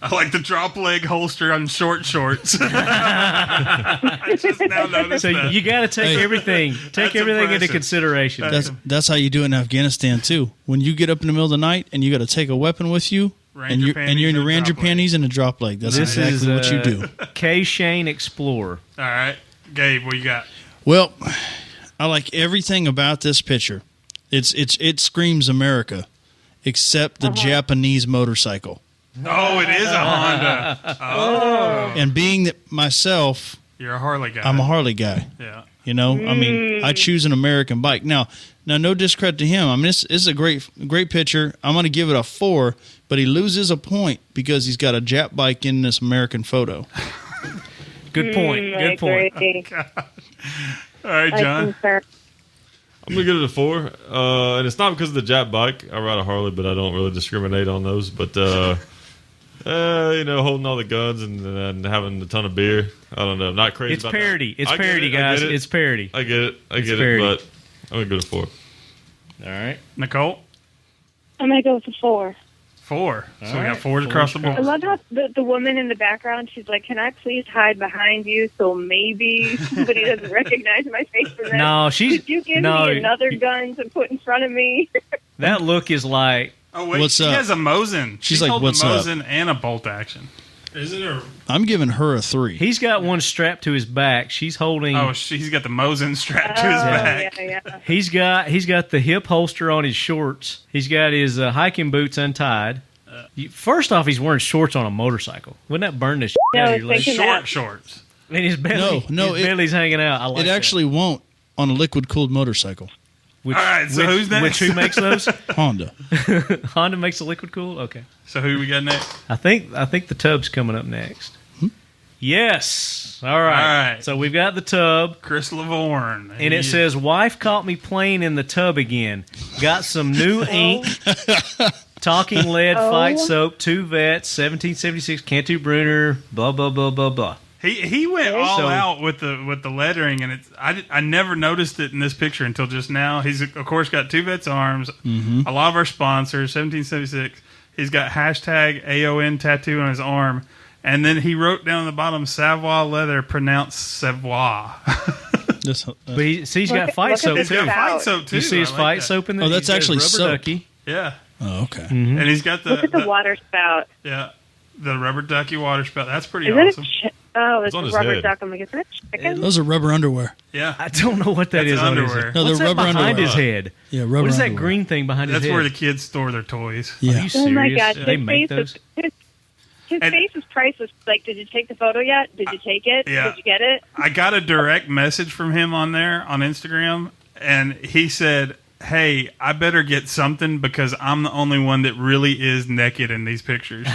S1: I like the drop leg holster on short shorts. I just now noticed
S2: So
S1: that.
S2: you got to take
S4: Hey.
S2: everything. Take
S1: That's
S2: everything into
S1: impressive.
S2: consideration.
S4: That's how you do it in Afghanistan too. When you get up in the middle of the night and you got to take a weapon with you,
S1: Ranger
S4: and you're
S1: panties
S4: in your
S1: and
S4: Ranger
S1: drop leg.
S4: panties and a drop leg. That's
S2: This
S4: exactly
S2: is
S4: what you do.
S2: K Shane Explorer.
S1: All right, Gabe, what you got?
S4: Well, I like everything about this picture. It screams America, except the Japanese motorcycle.
S1: Oh, it is a Honda.
S4: And being that myself,
S1: You're a Harley guy.
S4: I'm a Harley guy.
S1: Yeah.
S4: You know, I mean, I choose an American bike. Now, no discredit to him. I mean, this is a great picture. I'm going to give it a 4, but he loses a point because he's got a Jap bike in this American photo.
S2: Good point.
S3: I
S2: Good point.
S3: agree.
S1: All right,
S3: I
S1: John.
S3: concur.
S5: I'm gonna give it a 4, and it's not because of the Jap bike. I ride a Harley, but I don't really discriminate on those. But holding all the guns and having a ton of beer. I don't know. Not crazy.
S2: It's
S5: about
S2: parody.
S5: That.
S2: It's
S5: I get
S2: parody,
S5: it, I
S2: guys.
S5: get it.
S2: It's parody.
S5: I get it. I get
S2: parody.
S5: it. But I'm gonna give it a 4.
S2: All right.
S1: Nicole?
S3: I'm going to go with a 4.
S1: 4. So we got
S2: right.
S1: 4s across the
S3: I
S1: board.
S3: love how the woman in the background, she's like, can I please hide behind you so maybe somebody doesn't recognize my face from that?
S2: No, she's
S3: Could you give
S2: no.
S3: me another gun to put in front of me?
S2: That look is like
S1: Oh, wait.
S4: What's
S1: she
S4: up?
S1: has a Mosin.
S4: She's like,
S1: holding
S4: "What's
S1: a
S4: up?"
S1: Mosin and a bolt action. Is it or?
S4: I'm giving her a 3.
S2: he's got one strapped to his back. She's holding.
S1: Oh, he's got the Mosin strapped to his back.
S3: Yeah.
S2: He's got the hip holster on his shorts. He's got his hiking boots untied. First off, he's wearing shorts on a motorcycle. Wouldn't that burn the shit
S3: No,
S2: out
S3: I
S2: of your
S3: was
S2: legs?
S3: thinking
S1: Short
S3: that.
S1: shorts.
S2: And his belly,
S4: No,
S2: his belly's hanging out. I like
S4: It
S2: that.
S4: actually won't on a liquid cooled motorcycle.
S2: Which,
S1: All right, so
S2: which,
S1: who's next?
S2: Which who makes those?
S4: Honda.
S2: Honda makes the liquid cool. Okay.
S1: So who we got next?
S2: I think the tub's coming up next. Yes. All right.
S1: All right.
S2: So we've got the tub,
S1: Chris Lavorne.
S2: and it says, "Wife caught me playing in the tub again. Got some new ink, Talking Lead fight soap, 2 Vets, 1776 Cantu Bruner, blah blah blah blah blah."
S1: He went all
S2: So-
S1: out with the lettering, and I never noticed it in this picture until just now. He's of course got 2 Vets Arms, a lot of our sponsors, 1776. He's got hashtag AON tattoo on his arm, and then he wrote down at the bottom Savoy leather, pronounced Savoy.
S2: But he's got
S3: Look
S2: fight
S3: at
S2: soap
S3: this
S1: He's got
S2: too.
S3: guy.
S1: fight soap too.
S2: You see his
S1: I like
S2: fight
S1: that.
S2: soap in there?
S4: Oh, that's
S2: He's got
S4: actually
S2: rubber
S4: soap.
S2: ducky.
S1: Yeah,
S4: Oh, okay.
S2: Mm-hmm.
S1: and he's got
S3: Look at the water spout.
S1: yeah the rubber ducky water spout. That's pretty
S3: Is
S1: awesome.
S3: it oh, it's
S5: on
S3: a
S5: his
S3: rubber
S5: head.
S3: duck. I'm like, is that chicken?
S4: Those are rubber underwear.
S1: Yeah,
S2: I don't know what that
S1: That's
S2: is on his
S1: underwear.
S2: head.
S4: No,
S2: What's
S4: they're
S2: that
S4: rubber
S2: behind
S4: underwear.
S2: his head?
S4: Yeah, rubber
S2: What is that
S4: underwear.
S2: green thing behind
S1: that's
S2: his head?
S1: where the kids store their toys.
S2: Are
S4: Yeah.
S2: you
S3: Oh my
S2: serious?
S3: gosh,
S2: They
S3: his
S2: make
S3: face
S2: those?
S3: was his
S1: And-
S3: face was priceless. Like, did you take the photo yet? Did you take it?
S1: Yeah.
S3: Did you get it?
S1: I got a direct message from him on there on Instagram, and he said, "Hey, I better get something because I'm the only one that really is naked in these pictures."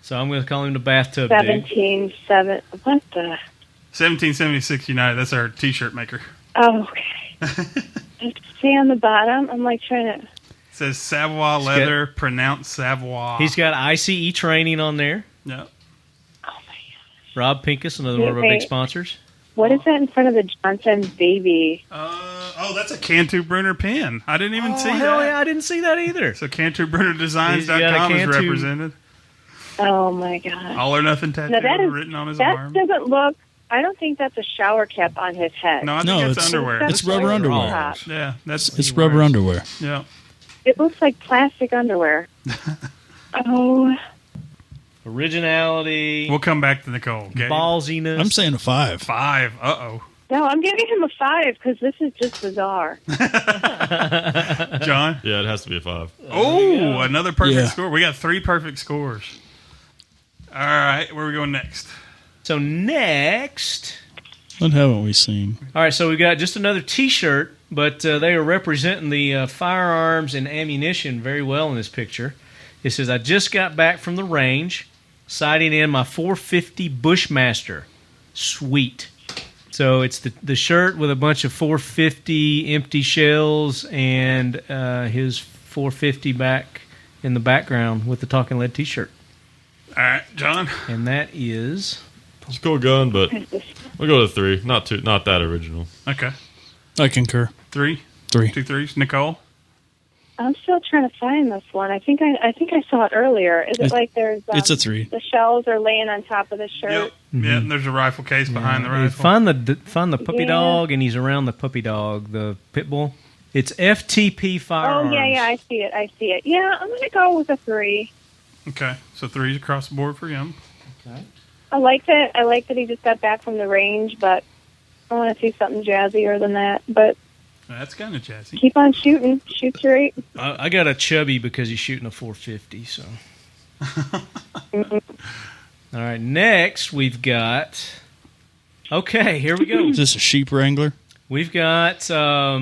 S2: So I'm going to call him the bathtub dude.
S3: 17.7. What the?
S1: 1776 United. That's our T-shirt maker.
S3: Oh, okay. See on the bottom. I'm like trying to.
S1: It says Savoy leather, pronounced Savoy.
S2: He's got ICE training on there.
S1: yeah.
S2: Rob Pincus, another one of our big sponsors.
S3: What is that in front of the Johnson's baby?
S1: Oh, that's a Cantu Brunner pin. I didn't even see
S2: hell
S1: that.
S2: yeah, I didn't see that either.
S1: So CantuBrunnerDesigns.com
S2: He's got a
S1: is
S2: Cantu-
S1: represented.
S3: Oh my God.
S1: All or nothing tattoo
S3: Now that is
S1: written on his
S3: that
S1: arm.
S3: doesn't look. I don't think that's a shower cap on his head.
S1: No, I think
S4: No,
S1: it's
S4: it's-
S1: underwear.
S3: That's
S4: It's rubber underwear.
S3: top.
S1: Yeah, that's
S4: It's rubber underwear.
S1: yeah.
S3: It looks like plastic underwear. Oh,
S2: Originality,
S1: We'll come back to Nicole. Gabe?
S2: ballsiness.
S4: I'm saying a 5.
S1: 5. Uh
S3: no, I'm giving him a 5 because this is just bizarre.
S1: oh. John?
S5: Yeah, it has to be a 5.
S1: Oh, another perfect
S4: Yeah.
S1: score. We got 3 perfect scores. All right, where are we going next?
S2: So next,
S4: What haven't we seen?
S2: all right. So we got just another T-shirt, but they are representing the firearms and ammunition very well in this picture. It says, "I just got back from the range, sighting in my 450 Bushmaster. Sweet." So it's the shirt with a bunch of 450 empty shells and his 450 back in the background with the Talking Lead T-shirt,
S1: All right, John.
S2: and that is
S5: It's a cool gun, but we'll go to 3. Not that original.
S1: Okay.
S4: I concur.
S1: 3.
S4: 3.
S1: 2 3s. Nicole?
S3: I'm still trying to find this one. I think I saw it earlier. Is it like there's?
S4: It's a 3.
S3: The shells are laying on top of the shirt.
S1: Yeah, and there's a rifle case behind the rifle.
S2: Find the puppy
S3: Yeah.
S2: dog, and he's around the puppy dog, the pit bull. It's FTP Firearms.
S3: Oh yeah, I see it. Yeah, I'm gonna go with a 3.
S1: Okay, so 3s across the board for him.
S3: I like that. I like that he just got back from the range, but I want to see something jazzier than that. But
S1: That's kind of jazzy.
S3: keep on shooting. Shoot straight.
S2: I got a chubby because he's shooting a 450. So, all right. Next, we've got. Okay, here we go.
S4: Is this a sheep wrangler?
S2: We've got.
S4: I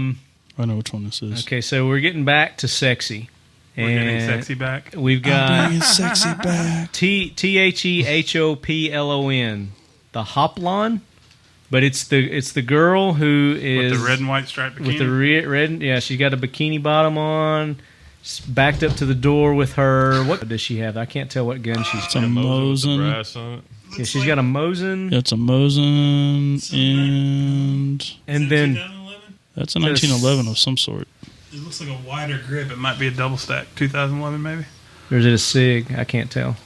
S4: know which one this is.
S2: Okay, so we're getting back to sexy.
S1: We're getting
S2: And
S1: sexy back.
S2: We've
S4: I'm
S2: got
S4: bringing sexy back.
S2: TheHoplon, the Hoplon, but it's the girl who is
S1: With the red and white striped bikini.
S2: with the red. Yeah, she's got a bikini bottom on, backed up to the door with her. What does she have? I can't tell what gun she's.
S4: It's a
S5: With the
S4: Mosin.
S5: brass on it.
S2: Yeah, she's got a Mosin,
S4: It's a Mosin, and
S2: and then
S1: 2011?
S4: that's a 1911 of some sort.
S1: It looks like a wider grip. It might be a double stack. 2011 maybe.
S2: or is it a Sig? I can't tell.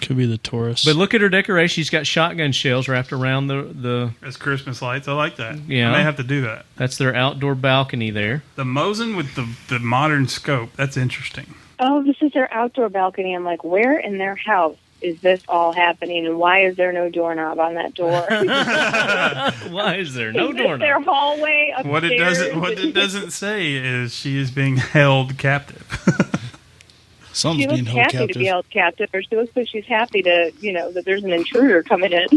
S4: Could be the Taurus.
S2: But look at her decoration. She's got shotgun shells wrapped around the.
S1: As Christmas lights. I like that.
S2: Yeah.
S1: I may have to do that.
S2: That's their outdoor balcony there.
S1: The Mosin with the modern scope. That's interesting.
S3: Oh, this is their outdoor balcony. I'm like, where in their house is this all happening, and why is there no doorknob on that door?
S2: Why is there no
S3: Is this their
S2: doorknob?
S3: hallway upstairs?
S1: What it doesn't say is she is being held captive.
S4: Something's
S3: She
S4: being
S3: looks
S4: held
S3: happy
S4: captive.
S3: to be held captive, or she looks like she's happy to, that there's an intruder coming in.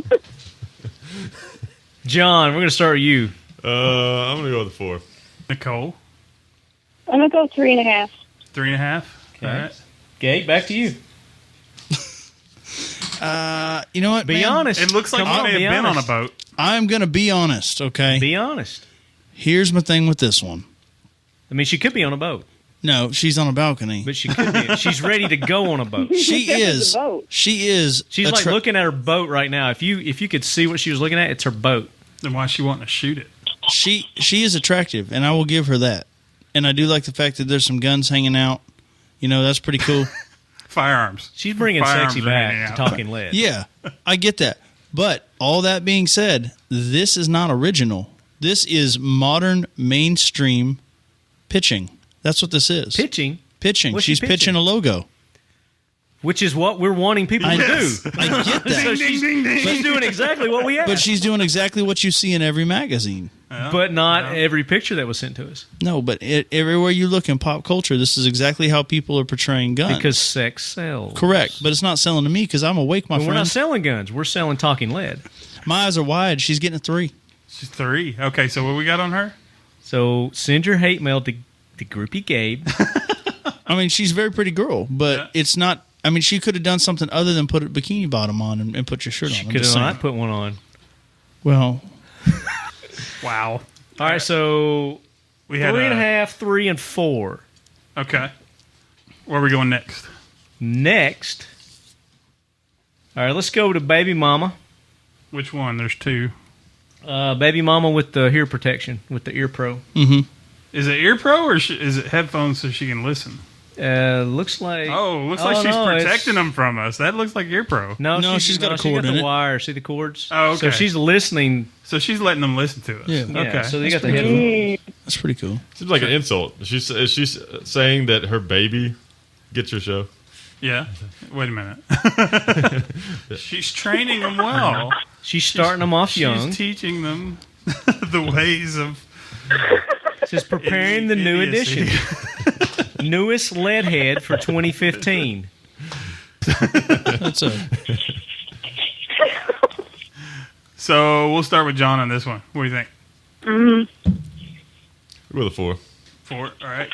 S2: John, we're going to start with you.
S5: I'm gonna go with a 4.
S1: Nicole,
S3: I'm gonna go 3.5.
S1: 3.5.
S2: Okay.
S1: All right.
S2: Gabe, back to you.
S4: You know what?
S2: Be
S4: man?
S2: honest.
S1: It looks like
S2: Come
S1: she
S2: on,
S1: may
S2: be
S1: have been on a
S2: honest.
S1: boat.
S4: I'm going to be honest, okay?
S2: Be honest.
S4: Here's my thing with this one.
S2: I mean, she could be on a boat,
S4: No, she's on a balcony.
S2: but she could be. She's ready to go on a boat.
S4: She is.
S3: The boat.
S4: She is.
S2: She's
S4: a
S2: like
S4: tra-
S2: looking at her boat right now. If you could see what she was looking at, it's her boat.
S1: Then why is she wanting to shoot it?
S4: She is attractive, and I will give her that. And I do like the fact that there's some guns hanging out. You know, that's pretty cool.
S1: Firearms.
S2: She's bringing
S1: Firearms
S2: sexy
S1: are hanging
S2: back to
S1: out.
S2: Talking Lead.
S4: Yeah, I get that. But all that being said, this is not original. This is modern mainstream pitching. That's what this is.
S2: Pitching,
S4: Pitching.
S2: What's she
S4: She's pitching a logo.
S2: which is what we're wanting people to
S1: Yes.
S2: do.
S4: I get that.
S2: So she's doing exactly what we asked,
S4: But she's doing exactly what you see in every magazine.
S2: but not every picture that was sent to us
S4: No, but everywhere you look in pop culture, this is exactly how people are portraying guns.
S2: because sex sells.
S4: Correct, but it's not selling to me because I'm awake, my
S2: But we're not
S4: friend.
S2: selling guns. We're selling Talking Lead.
S4: My eyes are wide. She's getting a 3.
S1: She's 3. Okay, so what we got on her?
S2: So send your hate mail to Groupie Gabe.
S4: I mean, she's a very pretty girl, but
S1: Yeah.
S4: it's not. I mean, she could have done something other than put a bikini bottom on and put your shirt on.
S2: She
S4: I'm
S2: could
S4: just
S2: have
S4: saying.
S2: not put one on.
S4: Well,
S1: Wow.
S2: All right, so
S1: We had
S2: 3.5, 3, and 4.
S1: Okay. Where are we going next?
S2: Next, all right, let's go to Baby Mama.
S1: Which one? There's 2.
S2: Baby Mama with the ear protection, with the Ear Pro.
S4: mm-hmm.
S1: Is it ear pro or is it headphones so she can listen?
S2: Looks like.
S1: Looks like she's protecting them from us. That looks like ear pro.
S2: No,
S4: she's got a cord in
S2: the
S4: it.
S2: wire. See the cords?
S1: Oh, okay.
S2: So she's listening.
S1: So she's letting them listen to us.
S4: Yeah.
S1: Okay.
S2: So they got the headphones.
S4: That's pretty cool.
S5: Seems like an insult. Is she saying that her baby gets your show?
S1: Yeah. Wait a minute. She's training them well.
S2: She's starting them off young.
S1: She's teaching them the ways of.
S2: She's preparing the new
S1: idiocy.
S2: edition. Newest Leadhead for 2015.
S4: That's a.
S1: So we'll start with John on this one. What do you think?
S5: With a 4.
S1: 4. All right.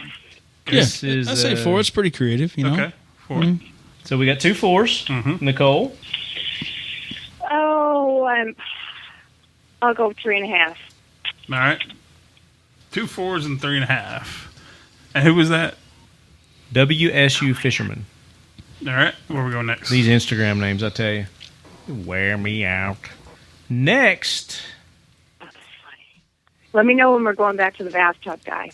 S2: This
S4: Yeah,
S2: is,
S4: I say 4. It's pretty creative, you know.
S1: Okay. 4.
S2: So we got 2 4s.
S1: Mhm.
S2: Nicole?
S3: Oh, I'll go 3.5.
S1: All right. 2 4s and 3.5. And who was that?
S2: WSU Fisherman.
S1: All right. Where we going next?
S2: These Instagram names, I tell you. Wear me out. Next.
S3: Let me know when we're going back to the bathtub guy.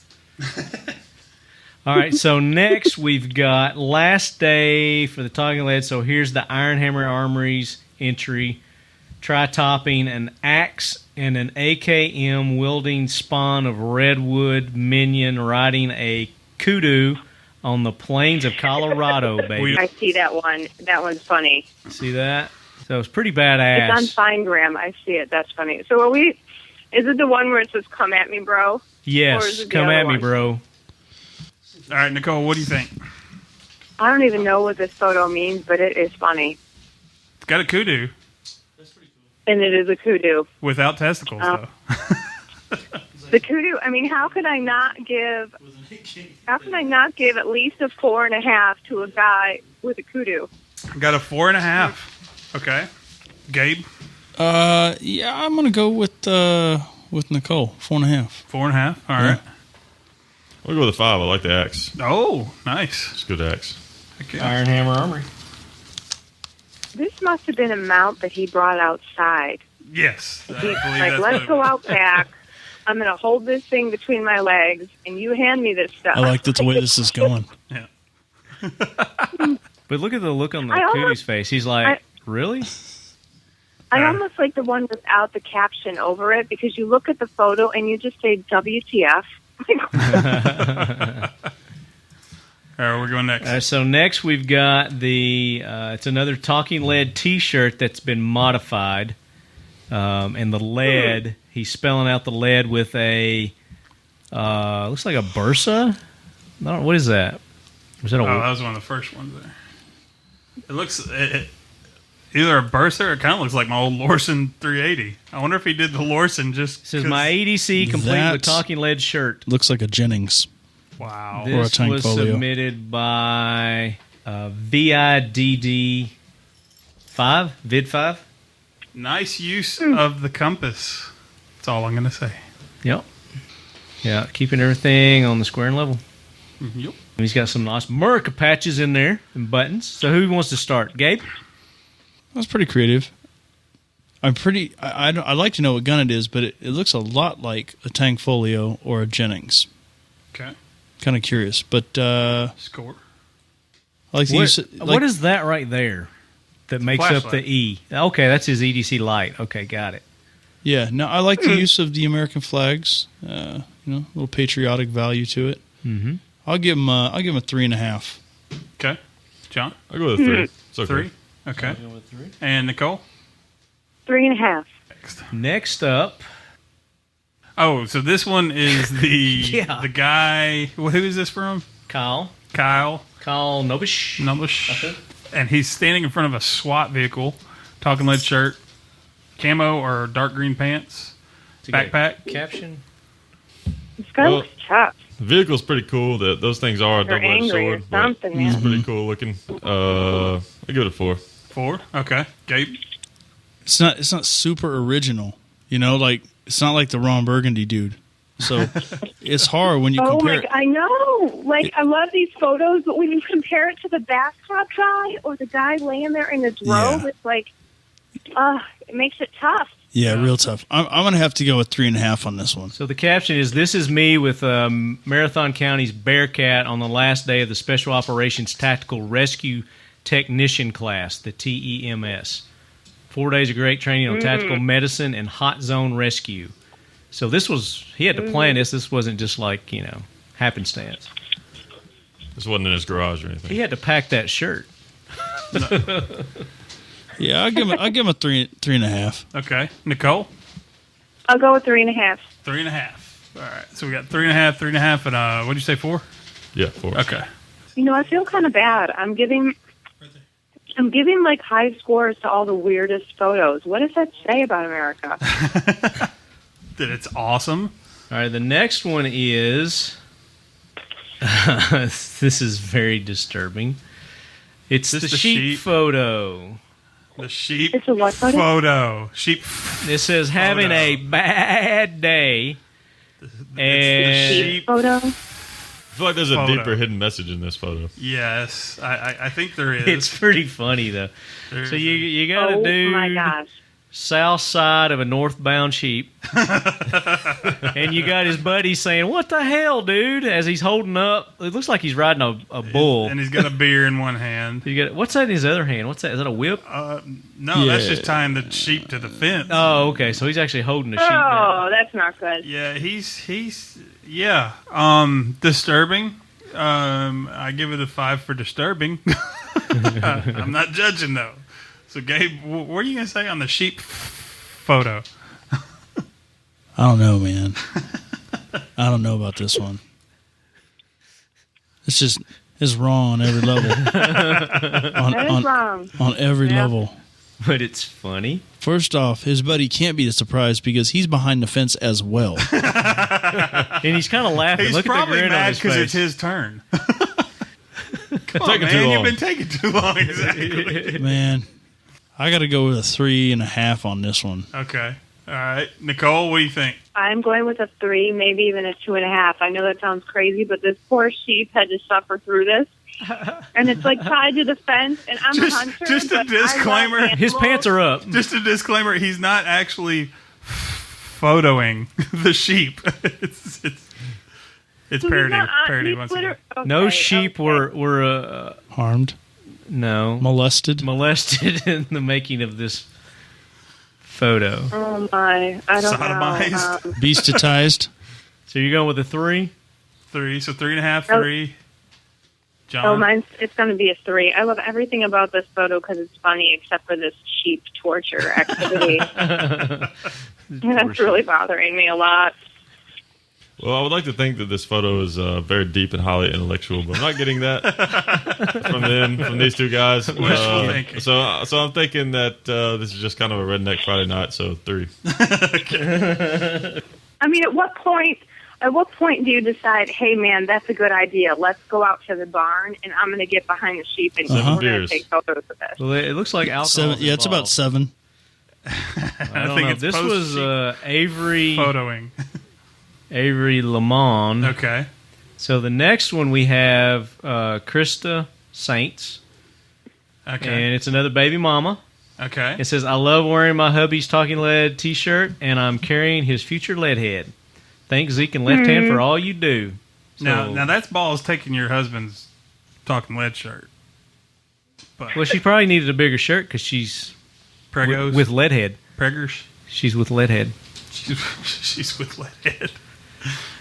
S2: All right, so next we've got last day for the Talking Lead. So here's the Iron Hammer Armories entry. Try topping an axe and an AKM wielding spawn of redwood minion riding a kudu on the plains of Colorado, baby.
S3: I see that one. That one's funny.
S2: See that? So it's pretty badass.
S3: It's on Finegram. I see it. That's funny. So are we? Is it the one where it says "Come at me, bro"? Or is
S2: Yes,
S3: it the
S2: come
S3: other
S2: at me,
S3: one?
S2: bro.
S1: All right, Nicole, what do you think?
S3: I don't even know what this photo means, but it is funny,
S1: It's got a kudu
S3: and it is a kudu.
S1: without testicles, though.
S3: The kudu. I mean, how could I not give? How can I not give at least a 4.5 to a guy with a kudu?
S1: Got a 4.5. Okay. Gabe,
S4: Yeah, I'm gonna go with Nicole. 4.5.
S1: 4.5. All right.
S5: I'll go with a 5. I like the axe.
S1: Oh, nice.
S5: It's a good axe.
S1: Okay.
S2: Iron Hammer Armory.
S3: This must have been a mount that he brought outside.
S1: Yes. I
S3: He's
S1: believe
S3: like,
S1: that's
S3: let's
S1: what
S3: go
S1: it was.
S3: out back. I'm going to hold this thing between my legs, and you hand me this stuff.
S4: I like the way this is going.
S1: Yeah.
S2: But look at the look on the
S3: I almost-
S2: kudu's face. He's like, really?
S3: I almost like the one without the caption over it, because you look at the photo and you just say WTF.
S1: All right, we're going next.
S2: So next we've got the it's another Talking Lead T-shirt that's been modified, and the lead he's spelling out the lead with a looks like a Bursa. I don't know, what is that? Was that a
S1: Oh, that was one of the first ones there. It looks either a Bursa or it kind of looks like my old Lorson 380. I wonder if he did the Lorson just.
S2: It says
S1: 'cause-
S2: my ADC complete with
S4: That's-
S2: Talking Lead shirt.
S4: Looks like a Jennings.
S1: Wow.
S4: Or a
S2: This
S4: tank
S2: was
S4: folio.
S2: submitted by VIDD 5, Vid 5.
S1: Nice use of the compass. That's all I'm going to say.
S2: Yep. Yeah, keeping everything on the square and level.
S1: Yep.
S2: And he's got some nice Merca patches in there and buttons. So who wants to start? Gabe?
S4: That's pretty creative. I'd like to know what gun it is, but it looks a lot like a Tank Folio or a Jennings.
S1: Okay.
S4: Kind of curious, but
S1: Score.
S4: I like to use it.
S2: What is that right there that makes up the
S1: Flashlight.
S2: E? Okay, that's his EDC light. Okay, got it.
S4: Yeah, no, I like the use of the American flags. A little patriotic value to it.
S2: Mm-hmm.
S4: I'll give him a 3.5.
S1: Okay. John?
S5: I'll go with a 3. It's okay.
S1: 3. Okay. And Nicole?
S3: 3.5.
S2: Next up,
S1: Oh, so this one is the
S2: Yeah.
S1: the guy. Who is this from?
S2: Kyle
S1: Kyle
S2: Nobish.
S1: Nublish. And he's standing in front of a SWAT vehicle, Talking Lead shirt, camo or dark green pants, backpack.
S2: Caption.
S3: This guy
S5: Well-
S3: looks tough.
S5: The vehicle's pretty cool. Those things are a
S3: Or
S5: double-edged
S3: angry or
S5: sword. but
S3: something.
S5: It's
S3: Man.
S5: pretty cool looking. I give it a 4.
S1: 4. Okay. Gabe?
S4: It's not super original, like it's not like the Ron Burgundy dude. So it's hard when you
S3: Oh
S4: compare
S3: my!
S4: it.
S3: I know. Like, I love these photos, but when you compare it to the bathtub guy or the guy laying there in his robe,
S4: Yeah.
S3: it's like It makes it tough.
S4: Yeah, real tough. I'm going to have to go with 3.5 on this one.
S2: So the caption is, "This is me with Marathon County's Bearcat on the last day of the Special Operations Tactical Rescue Technician class, the TEMS. 4 days of great training on tactical medicine and hot zone rescue." So he had to plan this. This wasn't just like, happenstance.
S5: This wasn't in his garage or anything.
S2: He had to pack that shirt.
S4: Yeah, I'll give him a 3.5.
S1: Okay. Nicole?
S3: I'll go with 3.5.
S1: 3.5. All right. So we got 3.5, 3.5, and what did you say, 4?
S5: Yeah, 4.
S1: Okay.
S3: I feel kind of bad. I'm giving like high scores to all the weirdest photos. What does that say about America?
S1: That it's awesome.
S2: All right, the next one is... this is very disturbing. It's the sheep photo.
S1: The sheep
S3: It's a what photo?
S1: Sheep.
S2: It says, having a bad day. And
S1: sheep
S3: Photo?
S5: I feel like there's a
S1: Photo.
S5: deeper hidden message in this photo.
S1: Yes, I think there is.
S2: it's pretty funny, though.
S1: There's
S2: So you got a
S3: Oh
S2: dude
S3: my gosh.
S2: south side of a northbound sheep. And you got his buddy saying, "What the hell, dude?" As he's holding up. It looks like he's riding a bull.
S1: and he's got a beer in one hand.
S2: You got what's that in his other hand? What's that? Is that a whip?
S1: No, that's
S4: Yeah.
S1: just tying the sheep to the fence.
S2: Oh, okay. So he's actually holding a sheep.
S3: Oh, that's not good.
S1: Yeah, he's disturbing. I give it a 5 for disturbing. I'm not judging though. So Gabe, what are you gonna say on the sheep photo?
S4: I don't know, man. I don't know about this one. It's wrong on every level.
S3: That is wrong.
S4: On every
S3: Yeah.
S4: level.
S2: But it's funny.
S4: First off, his buddy can't be surprised because he's behind the fence as well.
S2: And he's kind of laughing.
S1: He's
S2: Look at the
S1: probably
S2: grin on
S1: mad
S2: his
S1: because
S2: face.
S1: it's his turn. Come on,
S5: Taking too
S1: man,
S5: long.
S1: you've been taking too long. Exactly.
S4: Man, I got to go with a 3.5 on this one.
S1: Okay. All right, Nicole, what do you think?
S3: I'm going with a 3, maybe even a 2.5. I know that sounds crazy, but this poor sheep had to suffer through this. And it's like tied to the fence, and I'm a hunter.
S1: Just a
S3: but I love
S1: disclaimer.
S2: His pants are up.
S1: Just a disclaimer: he's not actually photoing the sheep. It's
S3: So
S1: parody.
S3: he's not on-
S1: Parody
S3: he's
S1: once
S3: liter-
S1: again.
S3: okay,
S2: No sheep
S3: okay.
S2: were
S4: Harmed, molested.
S2: molested in the making of this photo.
S3: Oh my! I don't
S1: Sodomized.
S3: know.
S4: Beastitized.
S2: So you're going with a 3?
S1: 3, so 3.5,
S3: Oh.
S1: 3. John,
S3: It's going to be a 3. I love everything about this photo because it's funny, except for this sheep torture activity. That's really bothering me a lot.
S5: Well, I would like to think that this photo is very deep and highly intellectual, but I'm not getting that from these two guys.
S1: Wishful thinking.
S5: So I'm thinking that this is just kind of a redneck Friday night. So 3.
S3: I mean, at what point do you decide, hey, man, that's a good idea. Let's go out to the barn, and I'm going to get behind the sheep, and we're going to
S5: Beers.
S3: take photos of this.
S2: Well, it looks like alcohol.
S4: 7. Yeah, it's about 7.
S2: I don't
S1: think
S2: know.
S1: it's
S2: This was
S1: post-sheep
S2: Avery
S1: photoing.
S2: Lamont.
S1: Okay.
S2: So the next one we have Krista Saints,
S1: Okay.
S2: and it's another baby mama.
S1: Okay.
S2: It says, "I love wearing my hubby's Talking Lead T-shirt, and I'm carrying his future lead head. Thanks Zeke and Left Hand for all you do." So,
S1: Now that's balls taking your husband's Talking Lead shirt. But
S2: well, she probably needed a bigger shirt because she's
S1: Pregos
S2: with lead head.
S1: Preggers.
S2: She's with lead head.
S1: She's with Leadhead.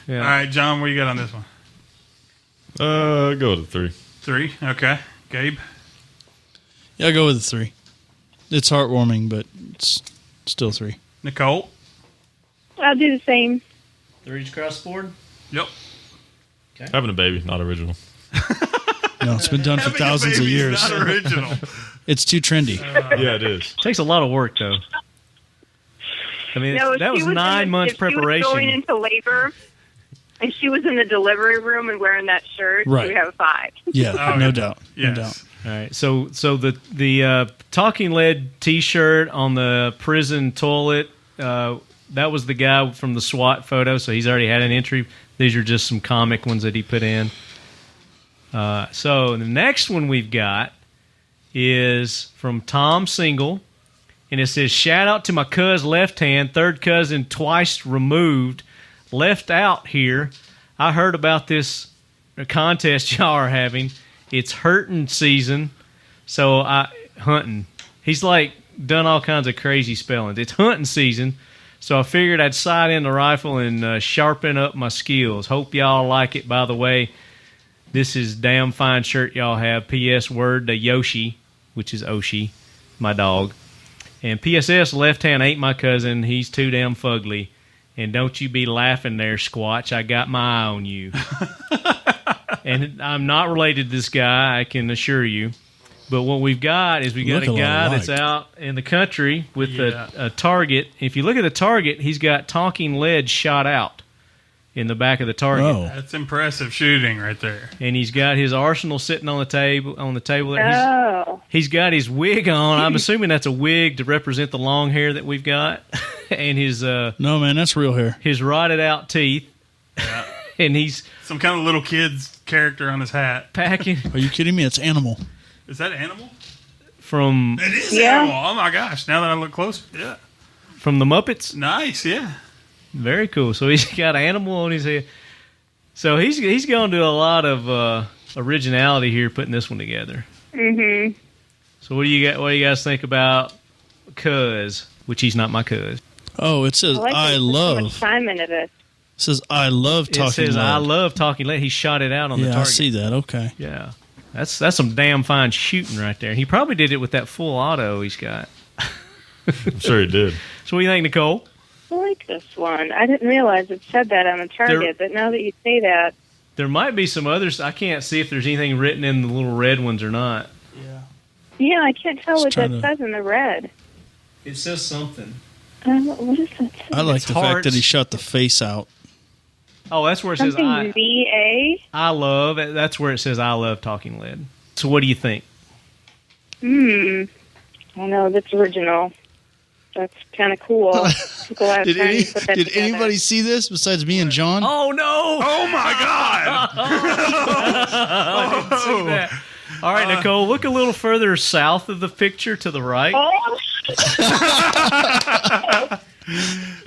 S2: Yeah.
S1: All right, John, what do you got on this one?
S5: Go with a 3.
S1: 3. Okay. Gabe.
S4: Yeah, I'll go with a 3. It's heartwarming, but it's still 3.
S1: Nicole.
S3: I'll do the same.
S2: 3's across the board.
S1: Yep.
S5: Having a baby, not original.
S4: No, it's been done for
S1: Having a
S4: thousands of
S1: baby is
S4: years.
S1: Not original.
S4: It's too trendy.
S5: Yeah, it is.
S2: Takes a lot of work, though. I mean,
S3: No,
S2: that
S3: she
S2: was 9 months
S3: if she was going
S2: preparation.
S3: into labor, and she was in the delivery room and wearing that shirt,
S4: Right.
S3: she would have a 5.
S4: Yeah,
S1: Oh,
S4: no
S1: yeah.
S4: doubt. No
S1: Yes.
S4: doubt.
S2: All right, so the Talking Lead T-shirt on the prison toilet, that was the guy from the SWAT photo, so he's already had an entry. These are just some comic ones that he put in. So the next one we've got is from Tom Single, and it says, shout out to my cuz left hand, third cousin twice removed, left out here. I heard about this contest y'all are having. It's hunting season. So hunting. He's like done all kinds of crazy spellings. It's hunting season. So I figured I'd sight in the rifle and sharpen up my skills. Hope y'all like it. By the way, this is damn fine shirt y'all have. P.S. word to Yoshi, which is Oshi, my dog. And P.S.S. left hand ain't my cousin. He's too damn fugly. And don't you be laughing there, Squatch. I got my eye on you. And I'm not related to this guy, I can assure you. But what we've got is we got a guy that's out in the country with a target. If you look at the target, he's got talking lead shot out in the back of the target.
S4: Oh.
S1: That's impressive shooting right there.
S2: And he's got his arsenal sitting on the table. There. He's got his wig on. I'm assuming that's a wig to represent the long hair that we've got, and his
S4: no, man, that's real hair.
S2: His rotted out teeth.
S1: Yeah.
S2: And he's
S1: some kind of little kid's character on his hat.
S2: Packing.
S4: Are you kidding me? It's Animal.
S1: Is that Animal?
S2: From
S1: it is Animal. Oh my gosh! Now that I look closer, yeah.
S2: From the Muppets.
S1: Nice, yeah.
S2: Very cool. So he's got Animal on his head. So he's going to do a lot of originality here putting this one together.
S3: Mm-hmm.
S2: So what do you guys think about Cuz? Which he's not my cuz.
S4: Oh, it says I love.
S3: Time into this.
S4: It says I love talking.
S2: It says
S4: lead.
S2: I love talking lead. He shot it out on the target.
S4: Yeah, I see that. Okay.
S2: Yeah, that's some damn fine shooting right there. He probably did it with that full auto he's got.
S5: I'm sure he did.
S2: So what do you think, Nicole?
S3: I like this one. I didn't realize it said that on the target, but now that you say that,
S2: there might be some others. I can't see if there's anything written in the little red ones or not.
S3: yeah, I can't tell what that says in the red.
S2: It says something.
S3: What is that?
S4: I like
S2: It's
S4: the fact
S2: hearts.
S4: that he shot the face out.
S2: Oh, that's where it says
S3: Something VA?
S2: I love. That's where it says I love talking lead. So what do you think?
S3: I know, that's original. That's kind of cool. Took a lot of time to put that
S4: Did
S3: together.
S4: anybody see this besides me and John?
S2: Oh no!
S1: Oh my God!
S2: I didn't see that. All right, Nicole, look a little further south of the picture to the right.
S3: Oh,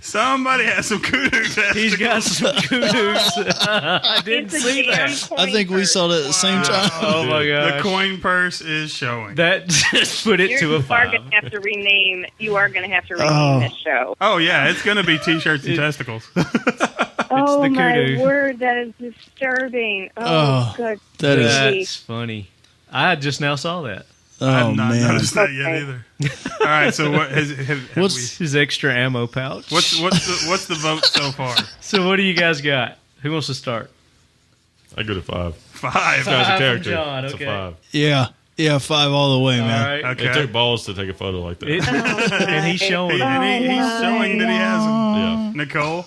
S1: Somebody has some kudu testicles.
S2: He's got some kudos. I didn't
S3: it's a
S2: see
S3: damn
S2: that.
S3: coin
S4: I think we
S3: purse.
S4: saw that at the same time.
S2: Oh my
S1: The
S2: gosh!
S1: coin purse is showing.
S2: That just put it to a
S3: You are
S2: 5.
S3: going to have to rename. You are going to have to rename this show.
S1: Oh yeah, it's going to be t-shirts and testicles.
S3: Oh
S2: the
S3: my
S2: kudu.
S3: word, that is disturbing.
S4: Oh,
S3: Oh, good.
S4: that is-
S2: That's funny. I just now saw that.
S4: Oh
S1: I've not
S4: man.
S1: noticed that yet either. All right, so what have
S4: What's-
S2: His extra ammo pouch.
S1: what's the vote so far?
S2: So what do you guys got? Who wants to start?
S5: I go to 5.
S1: 5.
S5: Guy's a
S2: from
S5: character.
S2: John,
S5: It's
S2: okay.
S5: a 5.
S4: Yeah, 5 all the way,
S2: All
S4: man.
S2: right.
S1: Okay.
S5: It took balls to take a photo like that.
S2: And he's showing it.
S1: He's showing that he has them.
S5: Yeah.
S1: Nicole,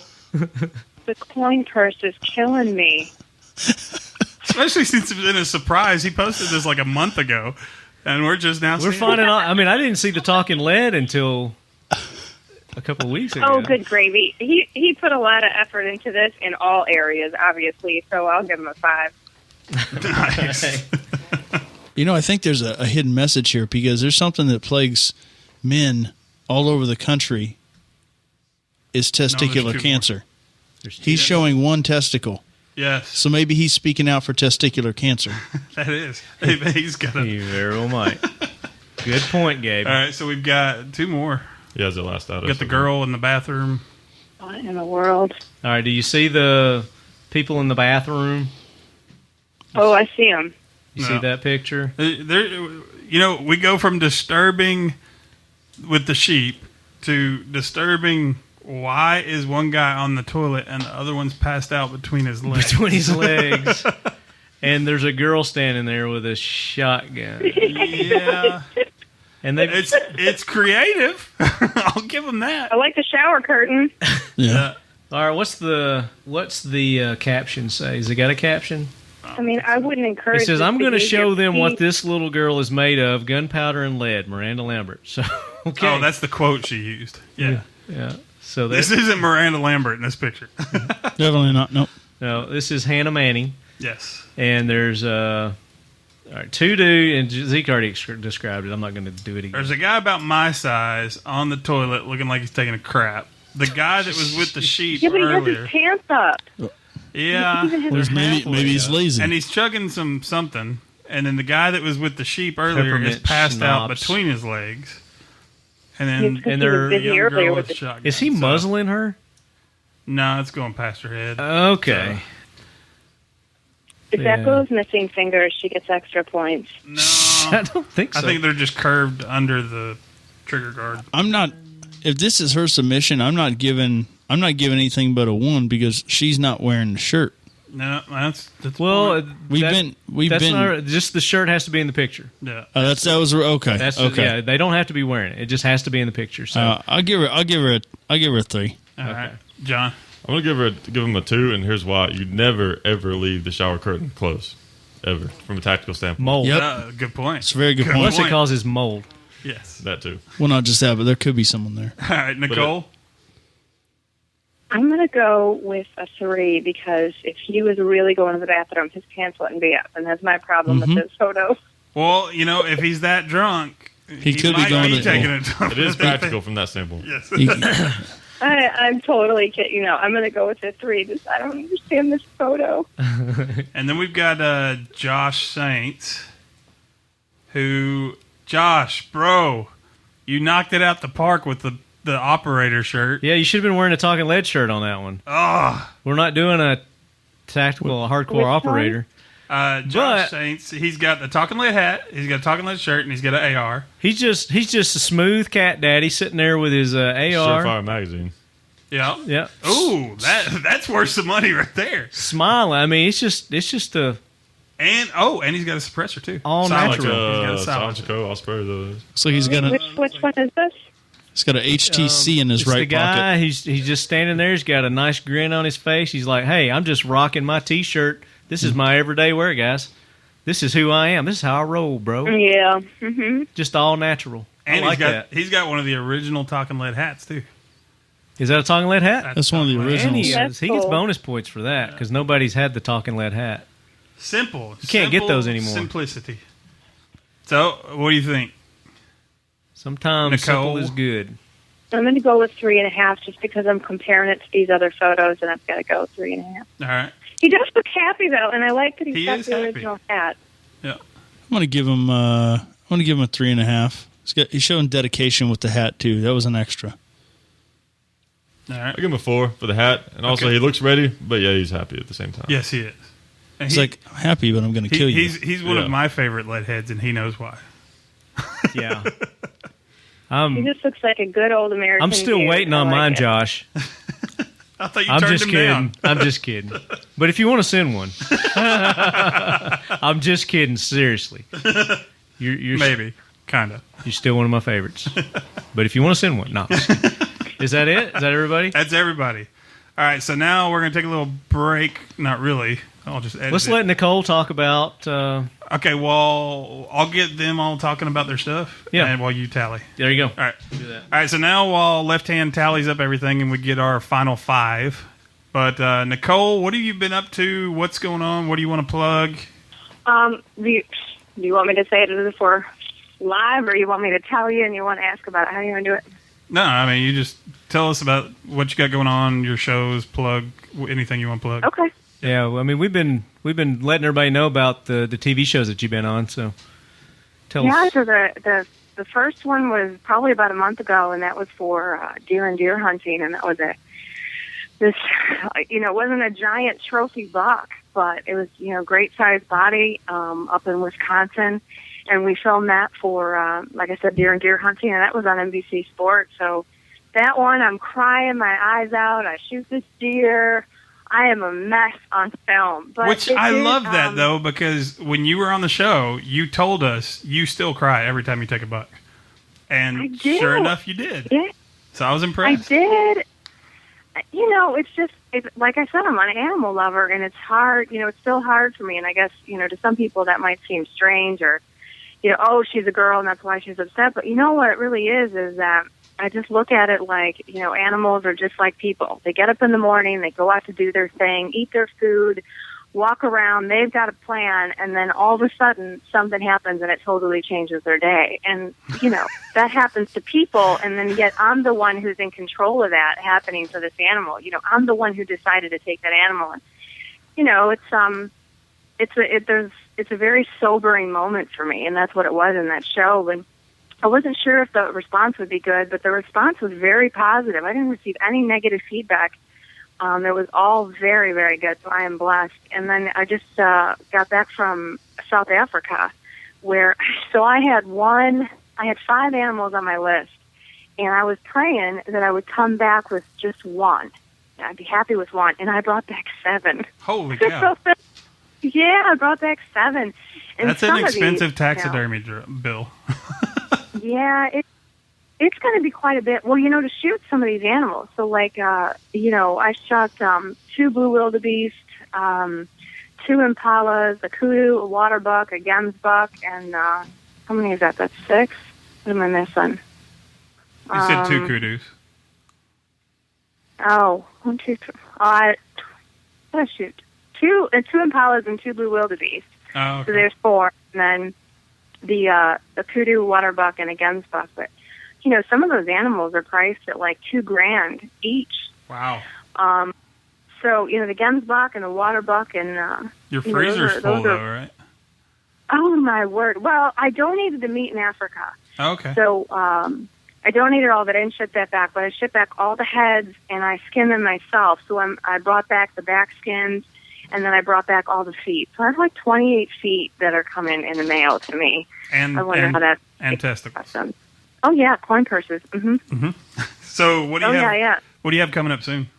S3: The coin purse is killing me.
S1: especially since it's been a surprise. He posted this like a month ago, and we're just now.
S2: We're
S1: seeing
S2: finding
S1: it.
S2: out. I mean, I didn't see the talking lead until a couple of weeks ago.
S3: Oh, good gravy. He put a lot of effort into this in all areas, obviously, so I'll give him a 5.
S1: Nice.
S4: You know, I think there's a hidden message here because there's something that plagues men all over the country is testicular
S1: two
S4: cancer.
S2: There's two.
S4: He's showing one testicle.
S1: Yes,
S4: So maybe he's speaking out for testicular cancer.
S1: that is. He's got a.
S2: You very well might. Good point, Gabe.
S1: All right, so we've got 2 more.
S5: He has the last out.
S1: Got the girl in the bathroom.
S3: What in the world?
S2: All right, do you see the people in the bathroom?
S3: Oh, I see him.
S2: You
S1: No.
S2: see that picture?
S1: There, you know, we go from disturbing with the sheep to disturbing. Why is one guy on the toilet and the other one's passed out between his legs?
S2: Between his legs. And there's a girl standing there with a shotgun.
S1: Yeah,
S2: And they
S1: it's creative. I'll give him that.
S3: I like the shower curtain.
S4: Yeah.
S2: All right, what's the caption say? Has it got a caption?
S3: I mean, I wouldn't encourage.
S2: It says,
S3: this
S2: "I'm going to
S3: behavior.
S2: show them what
S3: He-
S2: this little girl is made of: gunpowder and lead." Miranda Lambert. So, okay.
S1: Oh, that's the quote she used. Yeah.
S2: yeah. So
S1: This
S2: that's,
S1: isn't Miranda Lambert in this picture.
S4: Definitely not. Nope.
S2: no, this is Hannah Manning,
S1: Yes.
S2: and there's All right, two dude, and Zeke already described it. I'm not going to do it again.
S1: There's a guy about my size on the toilet looking like he's taking a crap. The guy that was with the sheep
S3: Yeah, but he has
S1: earlier.
S3: his pants up.
S1: Yeah.
S3: Even his
S4: Well,
S3: pants
S4: maybe he's lazy.
S1: And he's chugging something. And then the guy that was with the sheep earlier is
S2: Peppermint
S1: passed out
S2: schnapps.
S1: between his legs. And
S3: It's
S1: then
S3: 'cause
S2: And
S3: he
S2: they're
S3: was busy
S1: young
S3: earlier
S1: girl
S3: with
S1: with
S3: the
S1: shotgun.
S2: Is he
S1: So-
S2: muzzling her?
S1: No, it's going past her head.
S2: Okay.
S3: If
S2: Yeah.
S3: that goes missing fingers, she gets extra points.
S1: No.
S2: I don't think so.
S1: I think they're just curved under the trigger guard.
S4: I'm not. If this is her submission, I'm not giving anything but a 1 because she's not wearing the shirt.
S1: No, that's
S2: well,
S4: We've
S2: that-
S4: been.
S2: that's not just the shirt has to be in the picture.
S1: yeah.
S4: That was okay.
S2: That's
S4: okay.
S2: yeah. They don't have to be wearing it. It just has to be in the picture. So
S4: I'll give her a 3.
S1: All right, John.
S5: I'm gonna give him a 2, and here's why: you never ever leave the shower curtain closed, ever, from a tactical standpoint.
S2: mold.
S4: Yep.
S1: Good point.
S4: It's a very good point.
S2: Plus, it causes mold.
S1: Yes.
S5: That too.
S4: Well, not just that, but there could be someone there.
S1: All right, Nicole.
S3: I'm going to go with a 3 because if he was really going to the bathroom, his pants wouldn't be up. And that's my problem with this photo.
S1: Well, if he's that drunk,
S4: He could be
S1: might
S4: going to-
S1: taking a dump.
S5: It is practical from that standpoint.
S1: Yes.
S3: I'm totally kidding. I'm going to go with a 3. Just, I don't understand this photo.
S1: And then we've got Josh Saints, Josh, bro, you knocked it out the park with the operator shirt.
S2: Yeah, you should have been wearing a Talking Lead shirt on that one.
S1: Oh,
S2: We're not doing a tactical hardcore
S3: Which
S2: operator.
S1: Josh
S2: But-
S1: Saints, he's got the Talking Lead hat, he's got a Talking Lead shirt, and he's got an AR.
S2: He's just a smooth cat daddy sitting there with his AR.
S5: Surefire magazine.
S1: Yeah.
S2: Yeah,
S1: Ooh, that's worth some money right there.
S2: smiling. I mean, it's just a
S1: And he's got a suppressor too.
S2: All
S1: Silencer.
S2: natural.
S1: He's got a
S5: Like
S1: silencer.
S5: Sanchico, I'll spray those.
S4: So he's got
S3: Which one is this?
S4: he's got a HTC in his
S2: it's the
S4: right
S2: guy.
S4: pocket.
S2: He's just standing there. He's got a nice grin on his face. He's like, "Hey, I'm just rocking my T-shirt. This is my everyday wear, guys. This is who I am. This is how I roll, bro.
S3: Yeah. Mm-hmm.
S2: Just all natural.
S1: And
S2: I like
S1: he's got one of the original Talking Lead hats too.
S2: Is that a Talking Lead hat?
S4: That's one of the
S1: Talking Lead.
S2: And he,
S4: originals.
S3: That's
S2: he gets
S3: cool.
S2: bonus points for that because nobody's had the Talking Lead hat.
S1: Simple.
S2: You can't get
S1: Simple
S2: those anymore.
S1: Simplicity. So, what do you think?
S2: Sometimes
S1: Nicole?
S2: simple is good.
S3: I'm going to go with 3.5 just because I'm comparing it to these other photos, and I've got to go 3.5.
S1: All right.
S3: He does look happy though, and I like that
S1: He
S3: he's got
S1: is
S3: the
S1: happy.
S3: original hat.
S1: Yeah.
S4: I'm gonna give him. a 3.5. He's showing dedication with the hat too. That was an extra.
S1: All right.
S5: I give him a 4 for the hat, and also
S1: Okay.
S5: he looks ready, but yeah, he's happy at the same time.
S1: Yes, he is. And
S4: He's like, I'm happy, but I'm gonna kill you.
S1: He's one
S5: Yeah.
S1: of my favorite lead heads, and he knows why.
S2: Yeah.
S3: He just looks like a good old American.
S2: I'm still
S3: dude.
S2: waiting
S3: I
S2: on
S3: like
S2: mine,
S3: it.
S2: Josh.
S1: I thought you
S2: I'm
S1: turned
S2: just
S1: him
S2: kidding.
S1: down.
S2: I'm just kidding. But if you want to send one, I'm just kidding. Seriously, you're
S1: Maybe. Kind of.
S2: You're still one of my favorites. But if you want to send one, no. Is that it? Is that everybody?
S1: That's everybody. All right, so now we're going to take a little break. Not really. I'll just edit
S2: Let's
S1: it.
S2: let Nicole talk about.
S1: Okay, well, I'll get them all talking about their stuff.
S2: Yeah.
S1: And while you tally.
S2: There you go.
S1: All right. All right, so now while left hand tallies up everything and we get our final 5. But, Nicole, what have you been up to? What's going on? What do you want to plug?
S3: Do you want me to say it for live, or you want me to tell you and you want to ask about it? How do you want to do it?
S1: No, I mean, you just tell us about what you got going on, your shows, plug anything you want to plug.
S3: Okay.
S2: Yeah, well, I mean, we've been letting everybody know about the TV shows that you've been on. So tell
S3: Yeah,
S2: us.
S3: so the first one was probably about a month ago, and that was for deer and deer hunting, and that was it wasn't a giant trophy buck, but it was, great sized body, up in Wisconsin. And we filmed that for, like I said, deer and deer hunting, and that was on NBC Sports. So that one, I'm crying my eyes out. I shoot this deer. I am a mess on film. But
S1: Which
S3: it
S1: I
S3: did,
S1: love that, though, because when you were on the show, you told us you still cry every time you take a buck.
S3: I
S1: And
S3: do.
S1: sure enough, you did.
S3: Yeah,
S1: So I was
S3: I
S1: impressed.
S3: did. It's like I said, I'm an animal lover, and it's hard. It's still hard for me. And I guess, to some people that might seem strange, or, oh, she's a girl and that's why she's upset. But what it really is that I just look at it like, animals are just like people. They get up in the morning, they go out to do their thing, eat their food, walk around, they've got a plan, and then all of a sudden something happens and it totally changes their day. And, that happens to people, and then yet I'm the one who's in control of that happening to this animal. I'm the one who decided to take that animal. And, it's a very sobering moment for me, and that's what it was in that show. And I wasn't sure if the response would be good, but the response was very positive. I didn't receive any negative feedback. It was all very, very good, so I am blessed. And then I just got back from South Africa, so I had 5 animals on my list, and I was praying that I would come back with just one. I'd be happy with one, and I brought back 7.
S1: Holy cow.
S3: Yeah, I brought back 7. And
S1: that's an expensive taxidermy bill.
S3: Yeah, it's going to be quite a bit. Well, to shoot some of these animals. So, I shot 2 blue wildebeest, 2 impalas, a kudu, a water buck, a gemsbuck, and how many is that? That's 6? What am I missing?
S1: You said 2 kudus.
S3: Oh, 1, 2, 3. What did I shoot? 2 impalas and 2 blue wildebeest.
S1: Oh, okay.
S3: So there's 4, and then the kudu, water buck, and a gemsbuck. But some of those animals are priced at like $2,000 each.
S1: Wow.
S3: So the gemsbuck and the water buck and
S1: your freezer's full though, right?
S3: Oh my word! Well, I donated the meat in Africa.
S1: Oh, okay.
S3: So I donated all of it. I didn't ship that back, but I shipped back all the heads and I skinned them myself. So I brought back the back skins. And then I brought back all the feet. So I have like 28 feet that are coming in the mail to me.
S1: And
S3: I wonder how that
S1: testicles.
S3: Awesome. Oh yeah, coin purses. Mm-hmm.
S1: So what do you have?
S3: Yeah.
S1: What do you have coming up soon?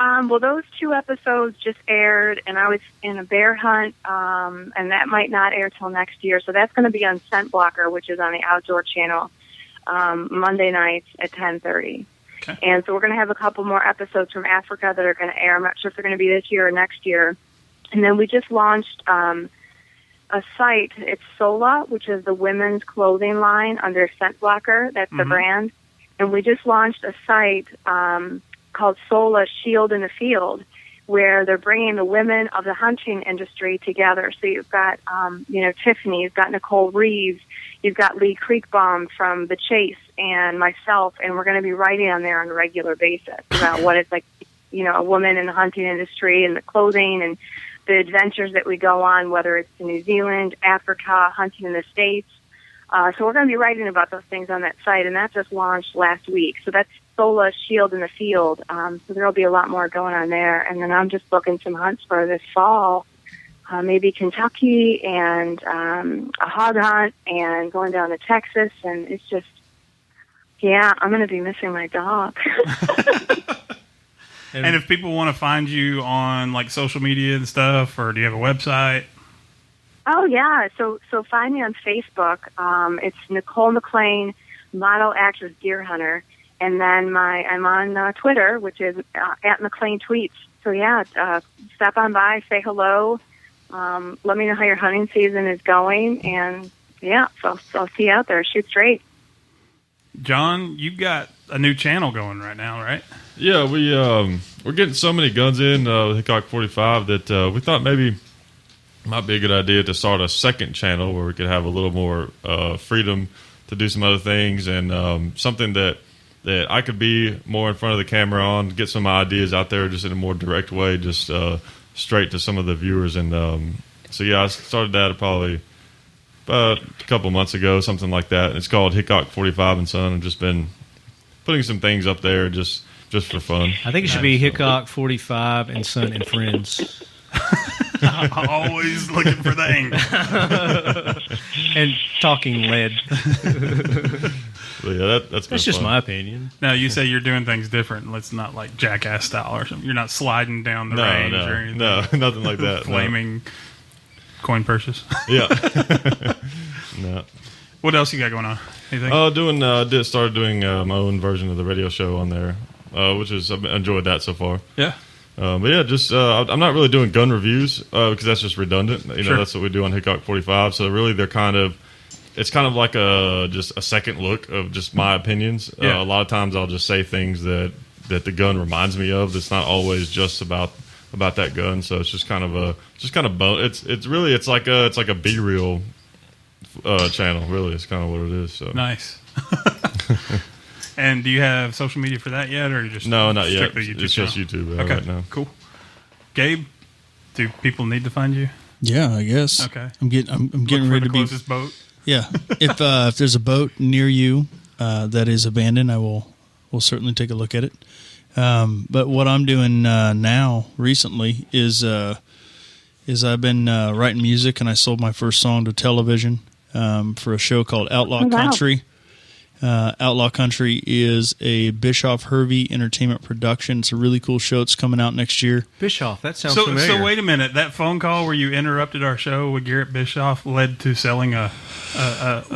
S3: Well, those 2 episodes just aired, and I was in a bear hunt, and that might not air till next year. So that's going to be on Scent Blocker, which is on the Outdoor Channel, Monday nights at 10:30.
S1: Okay.
S3: And so we're going to have a couple more episodes from Africa that are going to air. I'm not sure if they're going to be this year or next year. And then we just launched a site. It's Sola, which is the women's clothing line under Scent Blocker. That's the brand. And we just launched a site called Sola Shield in the Field, where they're bringing the women of the hunting industry together. So you've got, Tiffany, you've got Nicole Reeves, you've got Lee Creekbaum from The Chase, and myself, and we're going to be writing on there on a regular basis about what it's like, a woman in the hunting industry and the clothing and the adventures that we go on, whether it's to New Zealand, Africa, hunting in the States. So we're going to be writing about those things on that site, and that just launched last week. So that's Sola Shield in the Field. So there will be a lot more going on there. And then I'm just booking some hunts for this fall, maybe Kentucky and a hog hunt and going down to Texas. And it's just, I'm going to be missing my dog.
S1: And if people want to find you on like social media and stuff, or do you have a website?
S3: Oh yeah, so find me on Facebook. It's Nicole McLean, model, actress, deer hunter, and then I'm on Twitter, which is at McLean Tweets. So stop on by, say hello, let me know how your hunting season is going, and so I'll see you out there. Shoot straight.
S1: John, you've got a new channel going right now, right?
S5: Yeah, we're getting so many guns in Hickok 45 that we thought maybe it might be a good idea to start a second channel where we could have a little more freedom to do some other things, and something that I could be more in front of the camera on, get some ideas out there just in a more direct way, just straight to some of the viewers. And I started that probably about a couple months ago, something like that. It's called Hickok 45 and Son. I've just been putting some things up there just for fun.
S2: I think it should be Hickok 45 and Son and Friends.
S1: Always looking for the angle.
S2: And talking lead.
S5: That's
S2: just
S5: fun.
S2: my opinion.
S1: Now, you say you're doing things different. It's not like Jackass style or something. You're not sliding down the range or anything.
S5: No, nothing like that.
S1: Flaming coin purses.
S5: Yeah. No.
S1: What else you got going on? Anything?
S5: Started doing my own version of the radio show on there, which is I've enjoyed that so far.
S1: Yeah.
S5: But yeah, just I'm not really doing gun reviews because that's just redundant.
S1: Sure.
S5: That's what we do on Hickok 45. So really, it's kind of like just a second look of just my opinions. A lot of times I'll just say things that the gun reminds me of. That's not always just about about that gun. So it's just kind of it's like a B-reel channel. Really, it's kind of what it is. So
S1: Nice. And do you have social media for that yet, or you just
S5: no, not yet.
S1: strictly YouTube
S5: It's just
S1: channel?
S5: YouTube
S1: Okay,
S5: right now.
S1: cool. Gabe, do people need to find you?
S4: Yeah, I guess.
S1: Okay.
S4: I'm getting
S1: Look
S4: getting
S1: for
S4: ready
S1: the
S4: to be.
S1: closest boat.
S4: Yeah. If there's a boat near you that is abandoned, we'll certainly take a look at it. But what I'm doing now recently is I've been writing music, and I sold my first song to television for a show called Outlaw
S3: Oh, wow.
S4: Country. Outlaw Country is a Bischoff Hervey Entertainment production. It's a really cool show. It's coming out next year.
S2: Bischoff, that sounds
S1: So
S2: familiar.
S1: wait a minute. That phone call where you interrupted our show with Garrett Bischoff led to selling a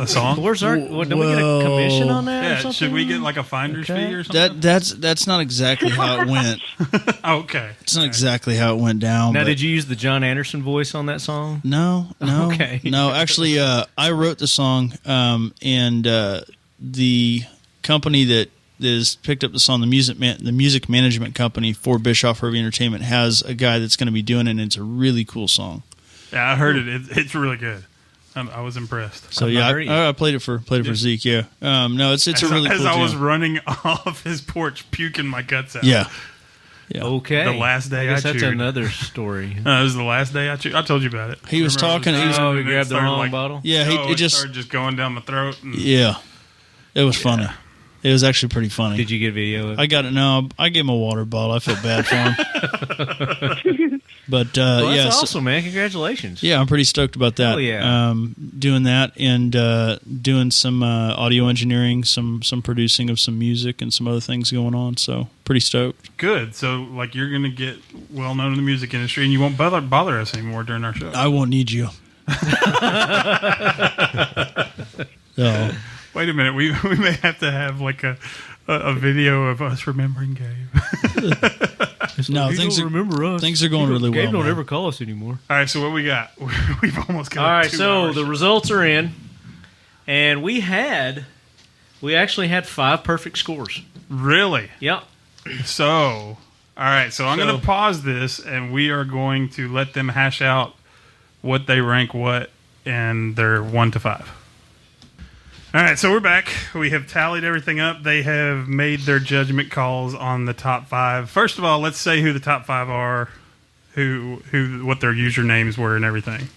S1: song.
S2: Where's our? What, did we get a commission on that? or
S1: Yeah,
S2: something?
S1: should we get like a finder's
S2: Okay.
S1: fee or something?
S4: That's not exactly how it went.
S1: Okay.
S4: It's not exactly how it went down.
S2: Now,
S4: but
S2: did you use the John Anderson voice on that song?
S4: No.
S2: Okay.
S4: No, actually, I wrote the song, and the company that has picked up the song, the music management company for Bischoff Hervey Entertainment, has a guy that's going to be doing it, and it's a really cool song.
S1: Yeah, I heard it. It's really good. I was impressed.
S4: So
S2: I've
S4: yeah,
S2: not heard it yet.
S4: I played it for Zeke. Yeah, no, it's a really
S1: as
S4: cool
S1: I was
S4: jam.
S1: running off his porch, puking my guts out.
S4: Yeah.
S2: Okay.
S1: The last day
S2: I guess
S1: I
S2: that's
S1: chewed.
S2: another story.
S1: It was the last day I chewed. I told you about it.
S4: He was
S1: Remember,
S4: talking- he was-
S2: Oh, he
S1: and it
S2: grabbed the
S1: started,
S2: wrong bottle?
S4: Yeah,
S1: it
S4: it just
S1: started just going down my throat. And
S4: yeah, it was funny. It was actually pretty funny.
S2: Did you get video of it?
S4: I got it. No, I gave him a water bottle. I feel bad for him. But
S2: Well,
S4: yeah,
S2: that's
S4: so-
S2: awesome, man. Congratulations.
S4: yeah, I'm pretty stoked about that.
S2: Hell yeah.
S4: Doing that and doing some audio engineering, some producing of some music, and some other things going on. So pretty stoked.
S1: good. So, like, you're going to get well known in the music industry, and you won't bother us anymore during our show.
S4: I won't need you. So,
S1: Wait a minute. We may have to have like a video of us remembering Gabe.
S4: no,
S2: He
S4: things
S2: don't
S4: are
S2: remember us.
S4: things are going really well.
S2: Gabe don't
S4: man.
S2: ever call us anymore.
S1: All right. So what we got? We've almost got.
S2: All right,
S1: 2
S2: so
S1: hours.
S2: the results are in, and we actually had 5 perfect scores.
S1: Really.
S2: Yep.
S1: So, all right. So I'm
S2: So-
S1: going to pause this, and we are going to let them hash out what they rank what and their 1 to 5. All right. So we're back. We have tallied everything up. They have made their judgment calls on the top 5. First of all, let's say who the top 5 are, what their usernames were, and everything.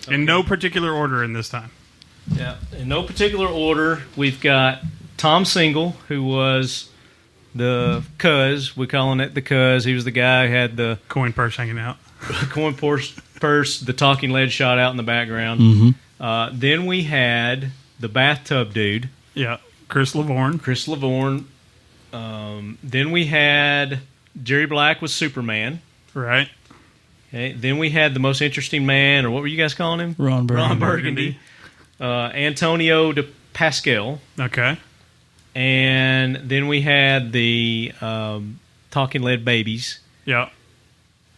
S1: In no particular order in this time.
S2: Yeah. In no particular order, we've got Tom Single, who was the Cuz. We're calling it the Cuz. He was the guy who had the
S1: Coin purse hanging out.
S2: coin purse, the talking lead shot out in the background. Then we had the bathtub dude,
S1: Yeah. Chris Lavorne.
S2: Chris Lavorne. Then we had Jerry Black was Superman.
S1: Right.
S2: Okay. Then we had the most interesting man, or what were you guys calling him?
S4: Ron Burgundy.
S2: Ron Burgundy. Antonio de Pascal.
S1: Okay.
S2: And then we had the Talking Lead Babies.
S1: Yeah.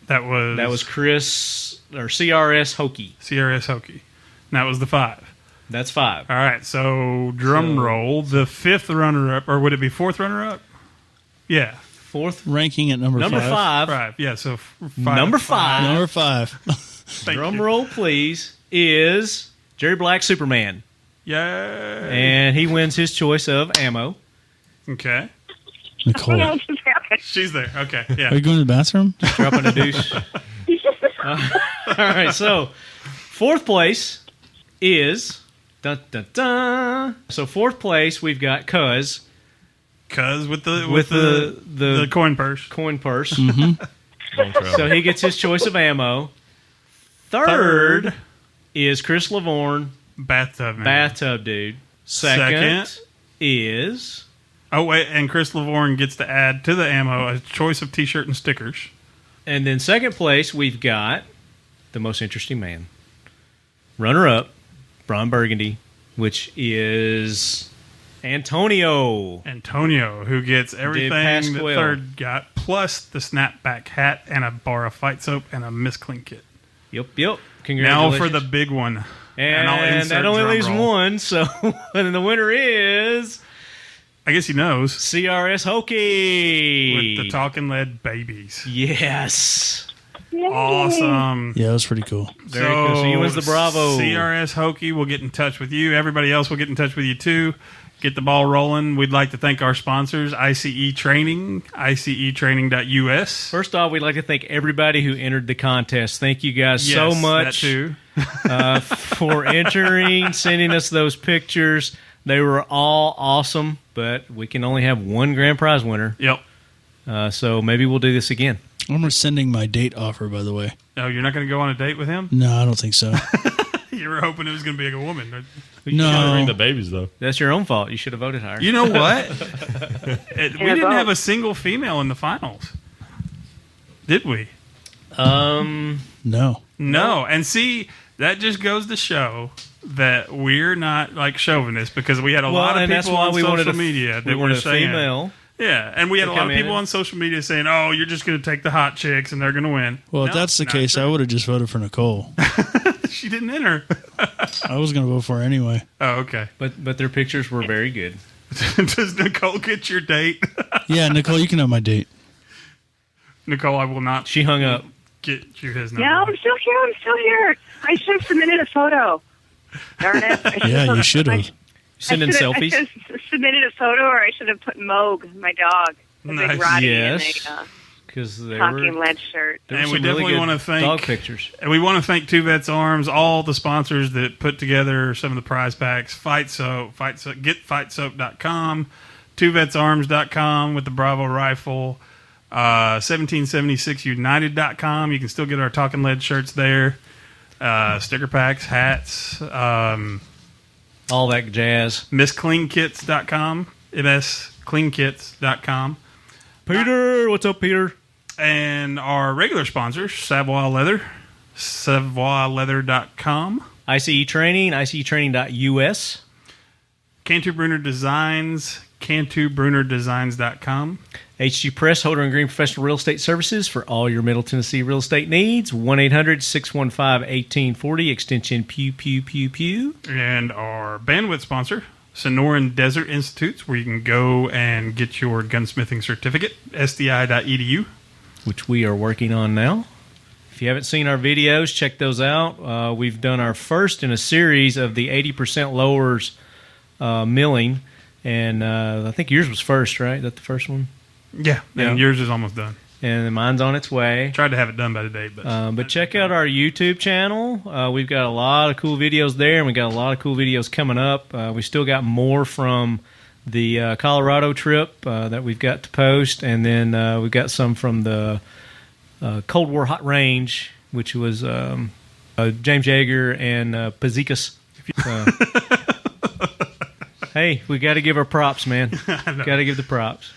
S1: That was
S2: Chris, or CRS Hokey.
S1: CRS Hokey. And that was the 5.
S2: That's 5.
S1: All right. So drum
S2: So-
S1: roll. The 5th runner-up, or would it be 4th runner-up? Yeah.
S2: 4th.
S4: Ranking at number
S2: 5.
S1: 5. Yeah. So 5.
S2: Number 5.
S4: Number 5.
S1: Thank
S2: Drum
S1: you.
S2: roll, please, is Jerry Black Superman.
S1: Yay.
S2: And he wins his choice of ammo.
S1: Okay.
S4: Nicole,
S3: What else has happened?
S1: She's there. Okay.
S4: are
S1: Yeah.
S4: you going to the bathroom?
S2: Dropping a deuce. All right, so 4th place is... Dun, dun, dun. So 4th place, we've got Cuz
S1: Cuz with the
S2: the
S1: coin purse.
S2: coin purse.
S5: Long travel.
S2: So he gets his choice of ammo. Third is Chris Lavorne,
S1: Bathtub man.
S2: bathtub dude. Second
S1: Second.
S2: is...
S1: Oh wait, and Chris Lavorne gets to add to the ammo a choice of T-shirt and stickers.
S2: And then second place, we've got the most interesting man. Runner up, Ron Burgundy, which is Antonio.
S1: Antonio, who gets everything that
S2: Pasquale.
S1: third got, plus the snapback hat and a bar of fight soap and a Miss Clean kit.
S2: Yep.
S1: Now
S2: Congratulations.
S1: for the big one. I'll
S2: And
S1: insert
S2: that only
S1: drum
S2: leaves
S1: roll.
S2: one, so and the winner is
S1: I guess he knows.
S2: CRS Hokey
S1: With the talking lead babies.
S2: Yes.
S3: Yay.
S1: Awesome.
S4: Yeah, that was pretty cool.
S2: Very cool. So you wins the Bravo.
S1: CRS Hokey will get in touch with you. Everybody else will get in touch with you too. Get the ball rolling. We'd like to thank our sponsors, ICE Training, icetraining.us.
S2: First off, we'd like to thank everybody who entered the contest. Thank you guys
S1: Yes,
S2: so much
S1: that too.
S2: for entering, sending us those pictures. They were all awesome, but we can only have one grand prize winner.
S1: Yep.
S2: So maybe we'll do this again.
S4: I'm rescinding my date offer, by the way.
S1: Oh, you're not going to go on a date with him?
S4: No, I don't think so.
S1: You were hoping it was going to be a woman.
S5: Gotta bring the
S4: No.
S5: babies though.
S2: That's your own fault. You should have voted higher.
S1: You know what? We didn't have a single female in the finals. Did we?
S2: Um,
S4: No.
S1: No. And see, that just goes to show that we're not like chauvinists because we had a lot of
S2: and that's
S1: people
S2: why
S1: on
S2: we wanted
S1: social
S2: a,
S1: media
S2: we
S1: that were
S2: wanted a
S1: saying,
S2: female.
S1: yeah, and we had a
S2: to
S1: lot
S2: come
S1: of people
S2: in.
S1: on social media saying, "Oh, you're just going to take the hot chicks and they're going to win."
S4: Well,
S1: No,
S4: if that's the
S1: not
S4: case,
S1: true.
S4: I would have just voted for Nicole.
S1: She didn't enter.
S4: I was going to vote for her anyway.
S1: Oh, okay.
S2: But their pictures were very good.
S1: Does Nicole get your date?
S4: Yeah, Nicole, you can have my date.
S1: Nicole, I will not
S2: She hung up.
S1: get you his number.
S3: No, I'm still here. I'm still here. I should have submitted a photo. Darn it.
S4: Yeah, you should have.
S2: Sending
S3: I
S2: selfies.
S3: should have submitted a photo, or I should have put Moog, my dog, the
S1: Nice.
S3: big Roddy,
S2: Yes.
S3: in a
S2: Because they
S3: talking
S2: were,
S3: lead shirt.
S2: there were
S1: And we
S2: some really
S1: definitely
S2: good
S1: wanna thank-
S2: dog pictures.
S1: And we want to thank Two Vets Arms, all the sponsors that put together some of the prize packs. Fight Soap, getfightsoap.com, twovetsarms.com with the Bravo rifle, 1776united.com. You can still get our Talking Lead shirts there, sticker packs, hats,
S2: All that jazz.
S1: misscleankits.com, mscleankits.com.
S2: Peter, what's up, Peter?
S1: And our regular sponsors, Savoy Leather, savoyleather.com.
S2: ICE Training, icetraining.us.
S1: Cantu Bruner Designs, cantubrunerdesigns.com.
S2: HG Press, Holder and Green Professional Real Estate Services for all your Middle Tennessee real estate needs. 1-800-615-1840, extension pew, pew, pew, pew.
S1: And our bandwidth sponsor, Sonoran Desert Institutes, where you can go and get your gunsmithing certificate, sdi.edu.
S2: Which we are working on now. If you haven't seen our videos, check those out. We've done our first in a series of the 80% lowers milling. And I think yours was first, right? Is that the first one?
S1: Yeah,
S2: Yeah.
S1: and yours is almost done.
S2: And mine's on its way.
S1: Tried to have it done by today, but
S2: But check out our YouTube channel. We've got a lot of cool videos there, and we got a lot of cool videos coming up. We still got more from the Colorado trip that we've got to post, and then we've got some from the Cold War Hot Range, which was James Yeager and Pazikas. Hey, we got to give our props, man. Got to give the props.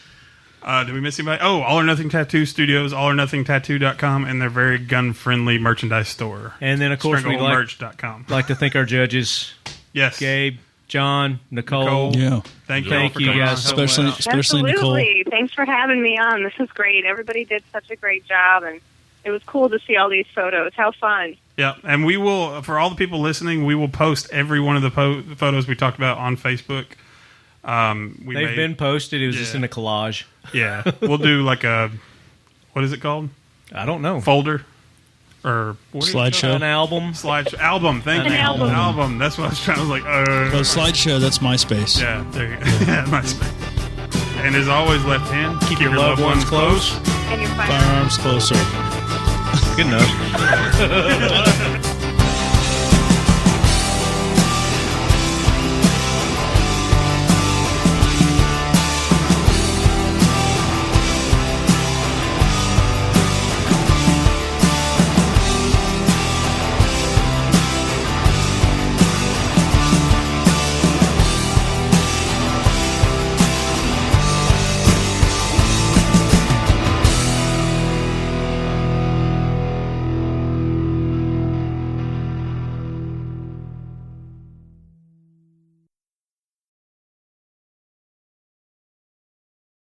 S1: did we miss anybody? Oh, All or Nothing Tattoo Studios, allornothingtattoo.com, and their very gun-friendly merchandise store.
S2: And then, of course, we'd
S1: StrangleMerch.com.
S2: like to thank our judges,
S1: Yes.
S2: Gabe, John, Nicole.
S4: Yeah.
S1: Thank you all
S2: Thank
S1: for
S2: you
S1: coming
S2: guys
S1: on.
S2: so
S4: Especially,
S2: much.
S4: especially Nicole.
S3: Absolutely. Thanks for having me on. This is great. Everybody did such a great job, and it was cool to see all these photos. How fun.
S1: Yeah, and we will, for all the people listening, we will post every one of the photos we talked about on Facebook.
S2: They've been posted. It was just
S1: Yeah.
S2: in a collage.
S1: Yeah, we'll do like a, what is it called?
S2: I don't know.
S1: Folder? Or what is it called?
S4: Slideshow.
S2: An album.
S1: Slideshow. Album, thank
S2: An
S1: you.
S3: album.
S1: Album. That's what I was trying to, like,
S4: Oh, slideshow, that's MySpace.
S1: Yeah, there you go. Yeah, MySpace. And as always, left hand,
S2: Keep your loved ones close.
S3: And you're fine.
S4: Firearms closer.
S2: Good enough.